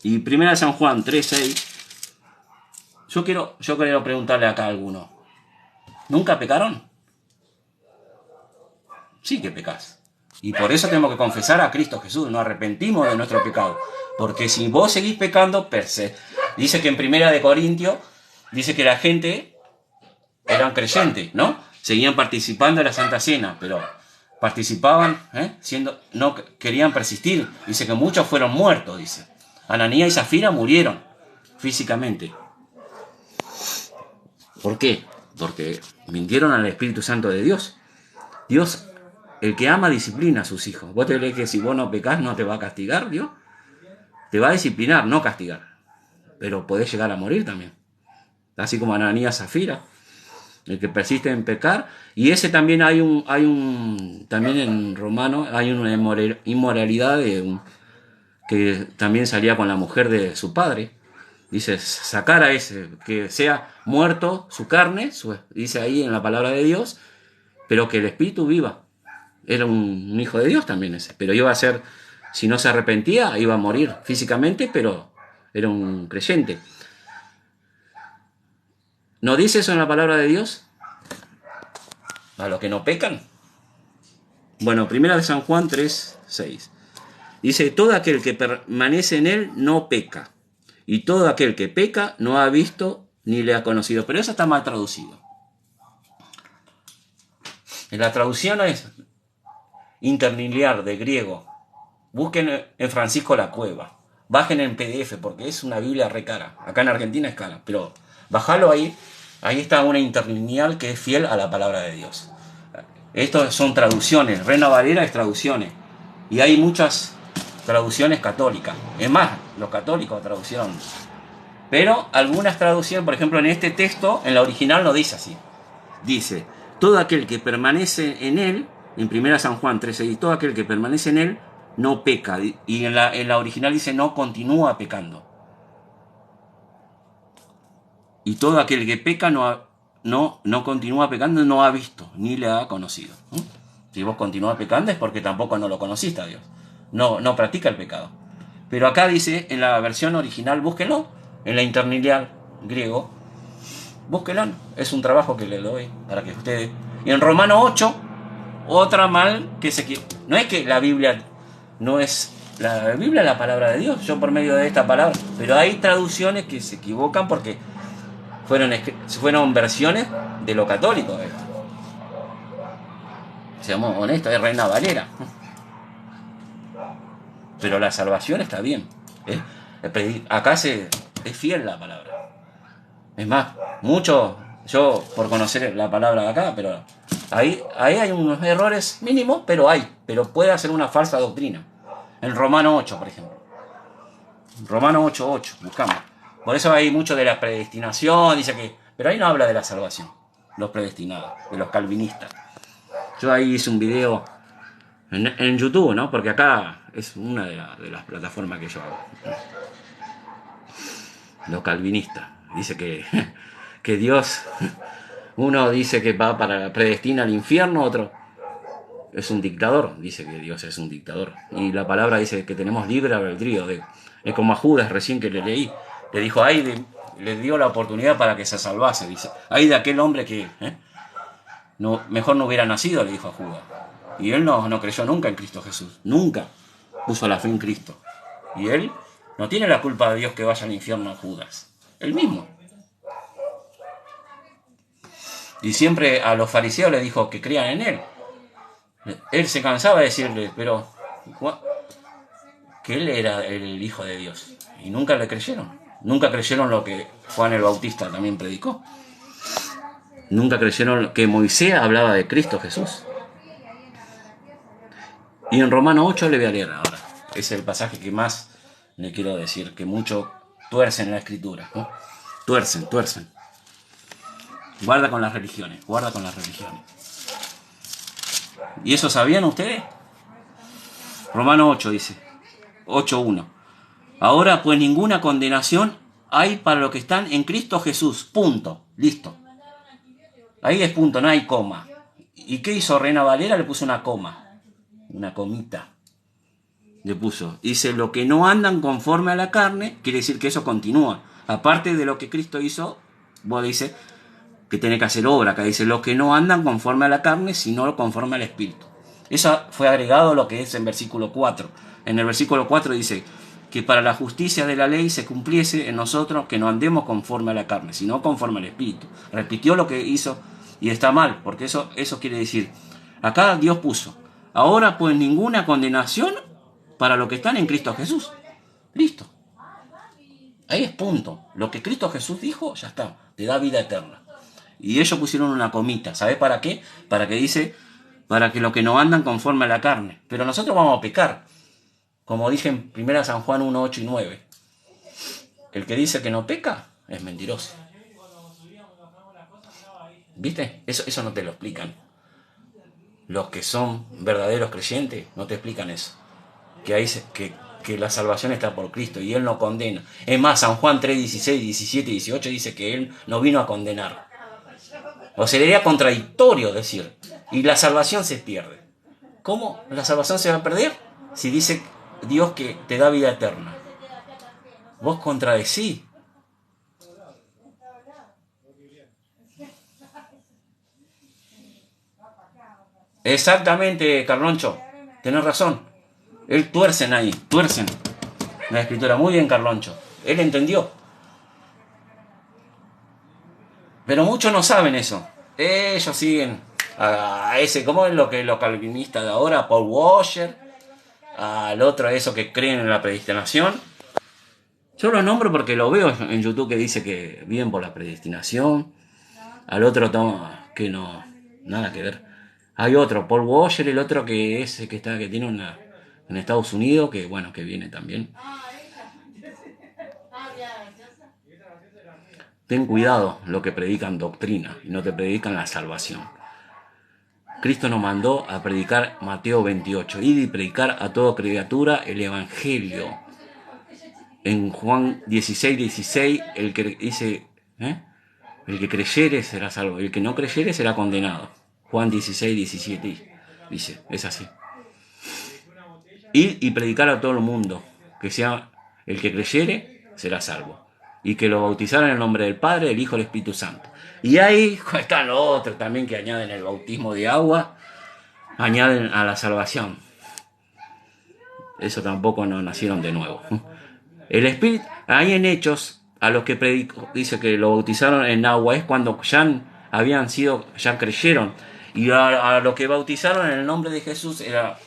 Y 1 San Juan 3:6. Yo quiero preguntarle acá a alguno. ¿Nunca pecaron? Sí que pecás. Y por eso tenemos que confesar a Cristo Jesús. Nos arrepentimos de nuestro pecado. Porque si vos seguís pecando, dice que en 1 Corintios, dice que la gente eran creyentes, ¿no? Seguían participando de la Santa Cena, pero participaban, no querían persistir. Dice que muchos fueron muertos, dice. Ananías y Zafira murieron físicamente. ¿Por qué? Porque mintieron al Espíritu Santo de Dios. Dios, el que ama, disciplina a sus hijos. ¿Vos te crees que si vos no pecás no te va a castigar Dios? Te va a disciplinar, no castigar. Pero podés llegar a morir también. Así como Ananías Zafira, el que persiste en pecar. Y ese también también en Romano hay una inmoralidad que también salía con la mujer de su padre. Dice, sacar a ese, que sea muerto su carne, dice ahí en la palabra de Dios, pero que el espíritu viva. Era un hijo de Dios también ese, pero iba a ser, si no se arrepentía, iba a morir físicamente, pero era un creyente. ¿No dice eso en la palabra de Dios? A los que no pecan. Bueno, primera de San Juan 3:6. Dice, todo aquel que permanece en él no peca. Y todo aquel que peca no ha visto ni le ha conocido. Pero eso está mal traducido. En la traducción es interlinear de griego. Busquen en Francisco la Cueva. Bajen en PDF porque es una Biblia re cara. Acá en Argentina es cara. Pero bajalo ahí. Ahí está una interlineal que es fiel a la palabra de Dios. Estos son traducciones. Reina Valera es traducciones. Y hay muchas traducciones católicas. Es más, los católicos traducieron. Pero algunas traducciones, por ejemplo, en este texto, en la original no dice así. Dice, todo aquel que permanece en él, en 1 San Juan 13, y todo aquel que permanece en él no peca. Y en la original dice, no continúa pecando. Y todo aquel que peca no continúa pecando, no ha visto, ni le ha conocido. Si vos continúas pecando es porque tampoco no lo conociste a Dios. No practica el pecado. Pero acá dice, en la versión original, búsquenlo, en la interlineal griego, búsquenlo, es un trabajo que le doy para que ustedes... Y en Romano 8, otra mal que no es que la Biblia no es... La Biblia es la palabra de Dios, yo por medio de esta palabra, pero hay traducciones que se equivocan porque fueron versiones de lo católico. Seamos honestos, es Reina Valera. Pero la salvación está bien. Acá es fiel la palabra. Es más, mucho, yo por conocer la palabra de acá, pero ahí hay unos errores mínimos, pero puede hacer una falsa doctrina. En Romano 8, por ejemplo. Romano 8:8, buscamos. Por eso hay mucho de la predestinación, dice que... Pero ahí no habla de la salvación, los predestinados, de los calvinistas. Yo ahí hice un video en YouTube, ¿no? Porque acá es una de las plataformas que yo hago. Los calvinistas. Dice que Dios... Uno dice que va para predestina al infierno, otro es un dictador. Dice que Dios es un dictador. Y la palabra dice que tenemos libre albedrío. Es como a Judas recién que le leí. Le dijo, le dio la oportunidad para que se salvase. Dice, ay de aquel hombre que mejor no hubiera nacido, le dijo a Judas. Y él no creyó nunca en Cristo Jesús. Nunca puso la fe en Cristo. Y él no tiene la culpa de Dios que vaya al infierno a Judas. Él mismo. Y siempre a los fariseos les dijo que crean en él. Él se cansaba de decirle, pero que él era el Hijo de Dios. Y nunca le creyeron. Nunca creyeron lo que Juan el Bautista también predicó. Nunca creyeron que Moisés hablaba de Cristo Jesús. Y en Romano 8 le voy a leer ahora. Es el pasaje que más le quiero decir, que mucho tuercen la escritura, ¿no? Tuercen. Guarda con las religiones. ¿Y eso sabían ustedes? Romano 8 dice, 8:1. Ahora pues ninguna condenación hay para los que están en Cristo Jesús. Punto. Listo. Ahí es punto, no hay coma. ¿Y qué hizo Reina Valera? Le puso una coma. Una comita. Le puso. Dice, lo que no andan conforme a la carne, quiere decir que eso continúa. Aparte de lo que Cristo hizo, vos dice que tiene que hacer obra. Acá dice, los que no andan conforme a la carne, sino conforme al Espíritu. Eso fue agregado a lo que es en versículo 4. En el versículo 4 dice que para la justicia de la ley se cumpliese en nosotros que no andemos conforme a la carne, sino conforme al Espíritu. Repitió lo que hizo y está mal, porque eso quiere decir, acá Dios puso, ahora pues ninguna condenación para los que están en Cristo Jesús. Listo. Ahí es punto. Lo que Cristo Jesús dijo, ya está, te da vida eterna. Y ellos pusieron una comita. ¿Sabes para qué? Para que dice, para que los que no andan conforme a la carne. Pero nosotros vamos a pecar. Como dije en 1 San Juan 1, 8 y 9. El que dice que no peca es mentiroso. ¿Viste? Eso no te lo explican. Los que son verdaderos creyentes no te explican eso. Que la salvación está por Cristo y Él no condena. Es más, San Juan 3, 16, 17 y 18 dice que Él no vino a condenar. O sería contradictorio decir, y la salvación se pierde. ¿Cómo la salvación se va a perder? Si dice Dios que te da vida eterna. Vos contradecís. Exactamente, Carloncho. Tenés razón. Él tuercen ahí, tuercen la escritura. Muy bien, Carloncho. Él entendió. Pero muchos no saben eso. Ellos siguen a ese, ¿cómo es lo que los calvinistas de ahora? Paul Washer, al otro, eso que creen en la predestinación. Yo lo nombro porque lo veo en YouTube que dice que viven por la predestinación. Al otro que no, nada que ver. Hay otro, Paul Washer, el otro que es que tiene una en Estados Unidos, que bueno, que viene también. Ten cuidado lo que predican doctrina y no te predican la salvación. Cristo nos mandó a predicar Mateo 28, ir y predicar a toda criatura el Evangelio. En Juan 16, 16, el que dice, el que creyere será salvo, el que no creyere será condenado. Juan 16, 17 dice, es así. Ir y predicar a todo el mundo, que sea el que creyere será salvo. Y que lo bautizaran en el nombre del Padre, del Hijo y del Espíritu Santo. Y ahí están los otros también que añaden el bautismo de agua, añaden a la salvación. Eso tampoco no nacieron de nuevo. El Espíritu, ahí en Hechos, a los que predicó, dice que lo bautizaron en agua, es cuando ya habían sido, ya creyeron. Y a los que bautizaron en el nombre de Jesús era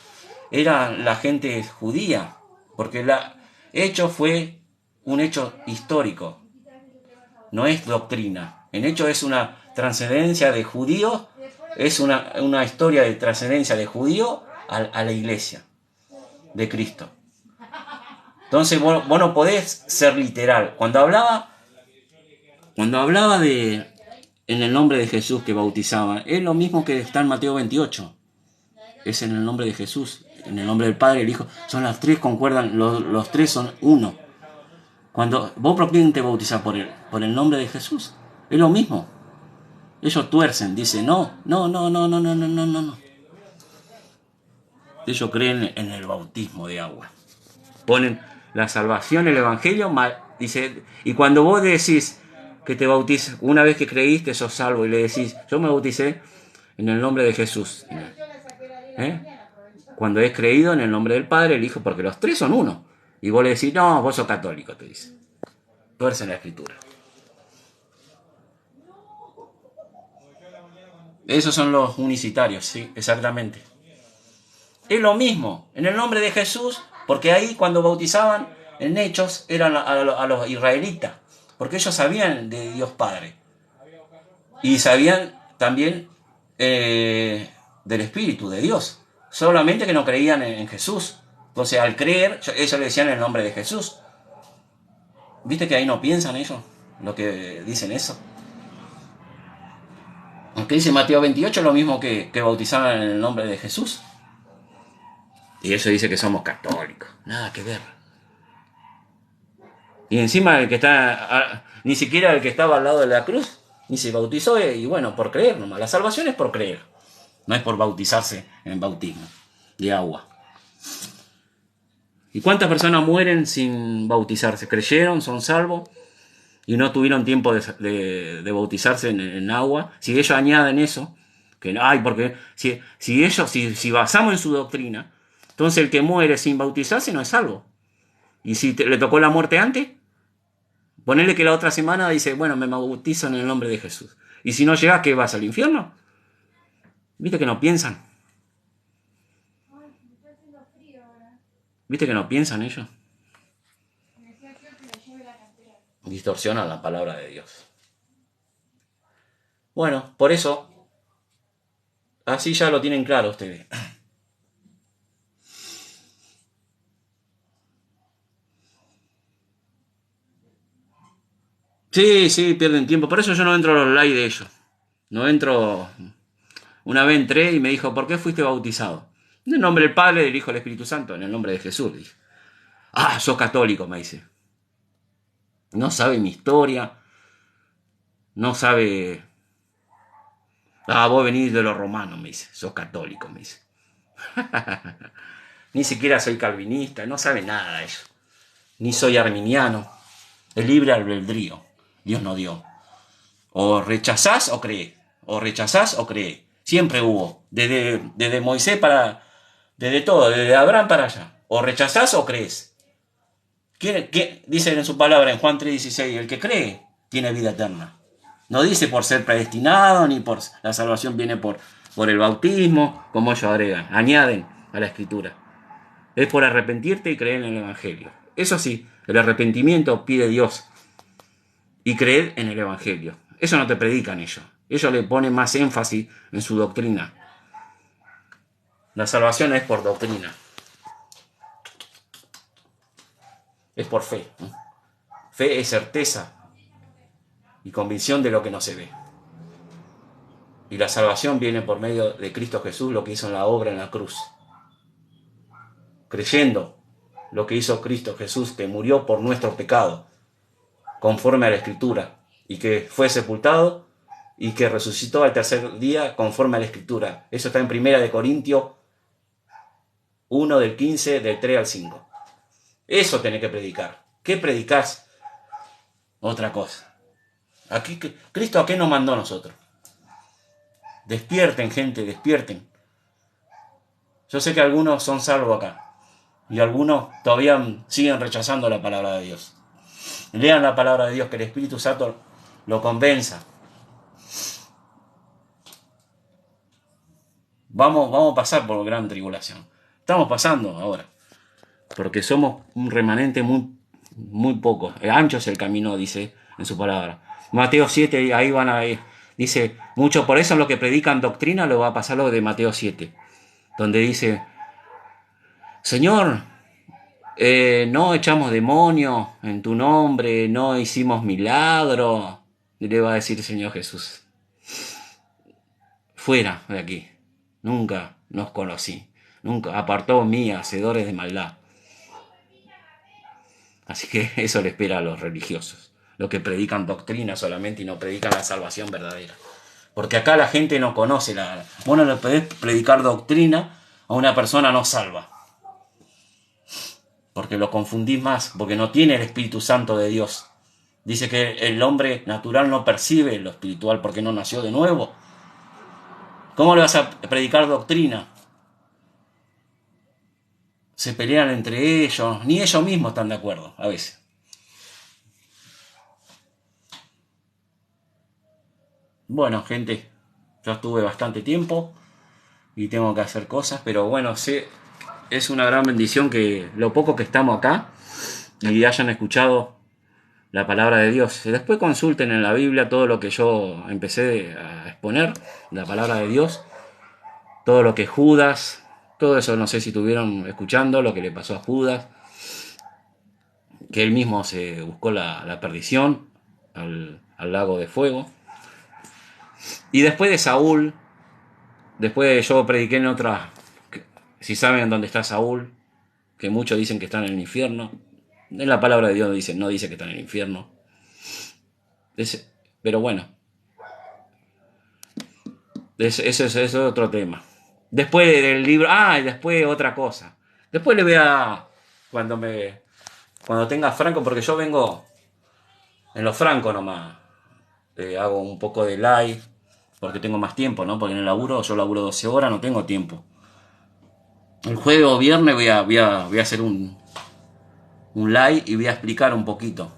la gente judía, porque Hechos fue un hecho histórico, no es doctrina. En hecho es una trascendencia de judíos, es una historia de trascendencia de judío a la iglesia de Cristo. Entonces vos no podés ser literal. Cuando hablaba de en el nombre de Jesús que bautizaban, es lo mismo que está en Mateo 28. Es en el nombre de Jesús, en el nombre del Padre y el Hijo. Son las tres, concuerdan, los tres son uno. Cuando vos por quién te bautizás por el nombre de Jesús, es lo mismo. Ellos tuercen, dicen no. Ellos creen en el bautismo de agua. Ponen la salvación, el evangelio, dice, y cuando vos decís que te bautices, una vez que creíste sos salvo, y le decís, yo me bauticé en el nombre de Jesús. Cuando es creído en el nombre del Padre, el Hijo, porque los tres son uno. Y vos le decís, no, vos sos católico, te dice. Tuercen la escritura. Esos son los unicitarios, sí, exactamente. Es lo mismo, en el nombre de Jesús, porque ahí cuando bautizaban en Hechos eran a los israelitas, porque ellos sabían de Dios Padre. Y sabían también del Espíritu, de Dios. Solamente que no creían en Jesús. Entonces al creer, ellos le decían el nombre de Jesús. ¿Viste que ahí no piensan ellos? Lo que dicen eso. Aunque dice Mateo 28 es lo mismo que bautizaban en el nombre de Jesús. Y eso dice que somos católicos. Nada que ver. Y encima el que está, ni siquiera el que estaba al lado de la cruz, ni se bautizó, y bueno, por creer nomás. La salvación es por creer. No es por bautizarse en bautismo de agua. ¿Y cuántas personas mueren sin bautizarse? ¿Creyeron? ¿Son salvos? Y no tuvieron tiempo de bautizarse en agua. Si ellos añaden eso, que no hay, porque si basamos en su doctrina, entonces el que muere sin bautizarse no es salvo. Y si le tocó la muerte antes, ponele que la otra semana dice, bueno, me bautizo en el nombre de Jesús. Y si no llegas, ¿qué vas al infierno? ¿Viste que no piensan? ¿Viste que no piensan ellos? Distorsionan la palabra de Dios. Bueno, por eso, así ya lo tienen claro ustedes. Sí, sí, pierden tiempo. Por eso yo no entro a los likes de ellos. No entro. Una vez entré y me dijo, ¿por qué fuiste bautizado? En el nombre del Padre, del Hijo y del Espíritu Santo, en el nombre de Jesús. Dije. Ah, sos católico, me dice. No sabe mi historia, no sabe. Ah, vos venís de los romanos, me dice. Sos católico, me dice. Ni siquiera soy calvinista, no sabe nada de eso. Ni soy arminiano. Es libre albedrío. Dios no dio. O rechazás o creés. O rechazás o creés. Siempre hubo. Desde Moisés para. Desde todo, desde Abraham para allá. O rechazás o creés. ¿Quién dice en su palabra en Juan 3:16? El que cree tiene vida eterna. No dice por ser predestinado, ni por la salvación viene por el bautismo, como ellos agregan, añaden a la escritura. Es por arrepentirte y creer en el Evangelio. Eso sí, el arrepentimiento pide Dios y creer en el Evangelio. Eso no te predican ellos. Ellos le ponen más énfasis en su doctrina. La salvación es por doctrina. Es por fe. Fe es certeza y convicción de lo que no se ve. Y la salvación viene por medio de Cristo Jesús, lo que hizo en la obra en la cruz. Creyendo lo que hizo Cristo Jesús, que murió por nuestro pecado, conforme a la Escritura, y que fue sepultado y que resucitó al tercer día conforme a la Escritura. Eso está en 1 Corintios 1 del 15, del 3 al 5. Eso tenés que predicar. ¿Qué predicás? Otra cosa. Aquí, ¿Cristo a qué nos mandó a nosotros? Despierten, gente, despierten. Yo sé que algunos son salvos acá. Y algunos todavía siguen rechazando la palabra de Dios. Lean la palabra de Dios, que el Espíritu Santo lo convenza. Vamos a pasar por gran tribulación. Estamos pasando ahora. Porque somos un remanente muy poco. Ancho es el camino, dice en su palabra. Mateo 7, ahí van a ir. Dice, mucho por eso lo que predican doctrina lo va a pasar lo de Mateo 7. Donde dice, Señor, no echamos demonios en tu nombre, no hicimos milagros. Y le va a decir el Señor Jesús, fuera de aquí, nunca nos conocí, nunca apartó mí hacedores de maldad. Así que eso le espera a los religiosos, los que predican doctrina solamente y no predican la salvación verdadera. Porque acá la gente no conoce vos no le podés predicar doctrina a una persona no salva. Porque lo confundís más, porque no tiene el Espíritu Santo de Dios. Dice que el hombre natural no percibe lo espiritual porque no nació de nuevo. ¿Cómo le vas a predicar doctrina? Se pelean entre ellos, ni ellos mismos están de acuerdo a veces. Bueno, gente, ya estuve bastante tiempo y tengo que hacer cosas, pero bueno, sí, es una gran bendición que lo poco que estamos acá y hayan escuchado la palabra de Dios. Después consulten en la Biblia todo lo que yo empecé a exponer, la palabra de Dios, todo lo que Judas, todo eso no sé si estuvieron escuchando, lo que le pasó a Judas, que él mismo se buscó la perdición al lago de fuego. Y después de Saúl, después yo prediqué en otra, si saben dónde está Saúl, que muchos dicen que está en el infierno. En la palabra de Dios no dice que está en el infierno. Pero bueno, eso es otro tema. Después del libro, y después otra cosa. Después le voy a, cuando tenga franco, porque yo vengo en los francos nomás. Hago un poco de live, porque tengo más tiempo, ¿no? Porque en el laburo, yo laburo 12 horas, no tengo tiempo. El jueves o viernes voy a hacer un live y voy a explicar un poquito.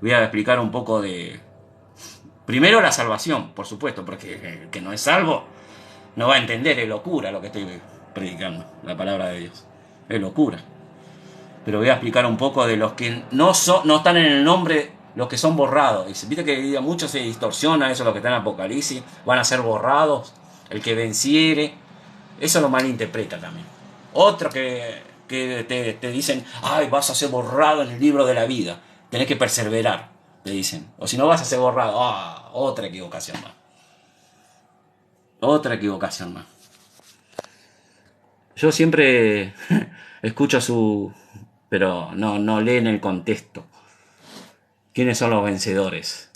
Voy a explicar un poco de... Primero la salvación, por supuesto, porque el que no es salvo no va a entender, es locura lo que estoy predicando, la palabra de Dios. Es locura. Pero voy a explicar un poco de los que no están en el nombre los que son borrados. Dice, viste que mucho se distorsiona eso, lo que está en Apocalipsis, van a ser borrados, el que venciere, eso lo malinterpreta también. Otro que te dicen, ay, vas a ser borrado en el libro de la vida, tenés que perseverar, te dicen, o si no vas a ser borrado, otra equivocación más. Otra equivocación más. Yo siempre escucho pero no leen el contexto. ¿Quiénes son los vencedores?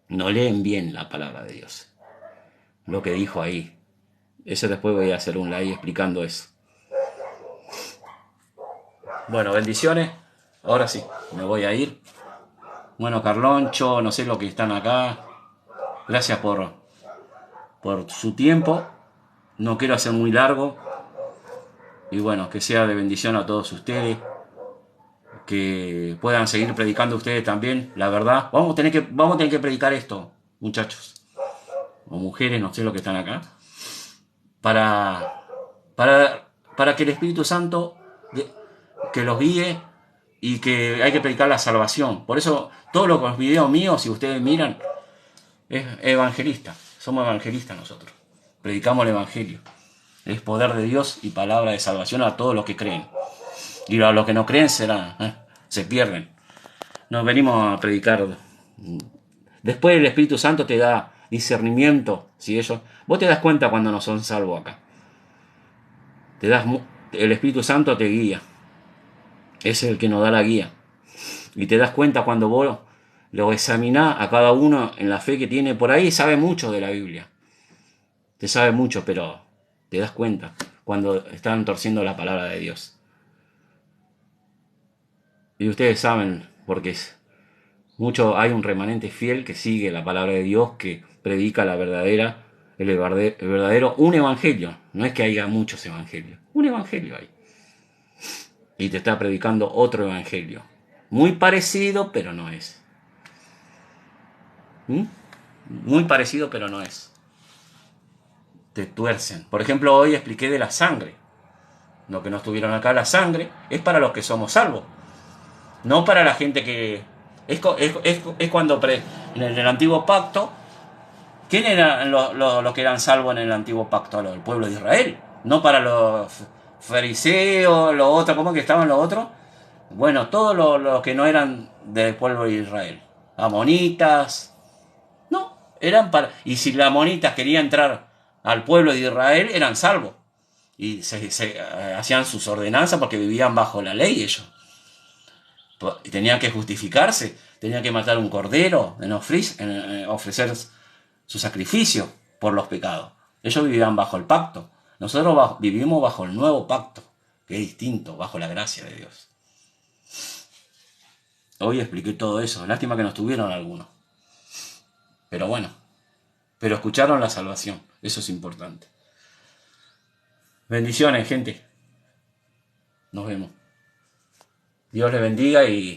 No leen bien la palabra de Dios. Lo que dijo ahí. Eso después voy a hacer un live explicando eso. Bueno, bendiciones. Ahora sí, me voy a ir. Bueno, Carloncho, no sé lo que están acá. Gracias por su tiempo. No quiero hacer muy largo. Y bueno, que sea de bendición a todos ustedes. Que puedan seguir predicando ustedes también, la verdad. Vamos a tener que predicar esto, muchachos. O mujeres, no sé lo que están acá. Para que el Espíritu Santo que los guíe y que hay que predicar la salvación. Por eso todos los videos míos, si ustedes miran, es evangelista. Somos evangelistas nosotros. Predicamos el Evangelio. Es poder de Dios y palabra de salvación a todos los que creen. Y a los que no creen se pierden. Nos venimos a predicar. Después el Espíritu Santo te da discernimiento. Si vos te das cuenta cuando no son salvos acá. El Espíritu Santo te guía. Es el que nos da la guía. Y te das cuenta cuando vos lo examinás a cada uno en la fe que tiene. Por ahí sabe mucho de la Biblia. Te sabe mucho, pero te das cuenta cuando están torciendo la palabra de Dios. Y ustedes saben, porque hay un remanente fiel que sigue la palabra de Dios, que predica el verdadero, un evangelio. No es que haya muchos evangelios, un evangelio hay. Y te está predicando otro evangelio. Muy parecido, pero no es. Muy parecido, pero no es. Te tuercen. Por ejemplo, hoy expliqué de la sangre. Lo que no estuvieron acá, la sangre, es para los que somos salvos. No para la gente que... Es cuando en el antiguo pacto, ¿quién eran los que eran salvos en el antiguo pacto? El pueblo de Israel. No para los fariseos, los otros, ¿cómo que estaban los otros? Bueno, todos los que no eran del pueblo de Israel. Amonitas. No, eran para... Y si las amonitas querían entrar al pueblo de Israel, eran salvos. Y se hacían sus ordenanzas porque vivían bajo la ley ellos. Y tenían que justificarse, tenían que matar un cordero, ofrecer su sacrificio por los pecados. Ellos vivían bajo el pacto. Nosotros vivimos bajo el nuevo pacto, que es distinto, bajo la gracia de Dios. Hoy expliqué todo eso. Lástima que no estuvieron algunos. Pero bueno, pero escucharon la salvación. Eso es importante. Bendiciones, gente. Nos vemos. Dios les bendiga y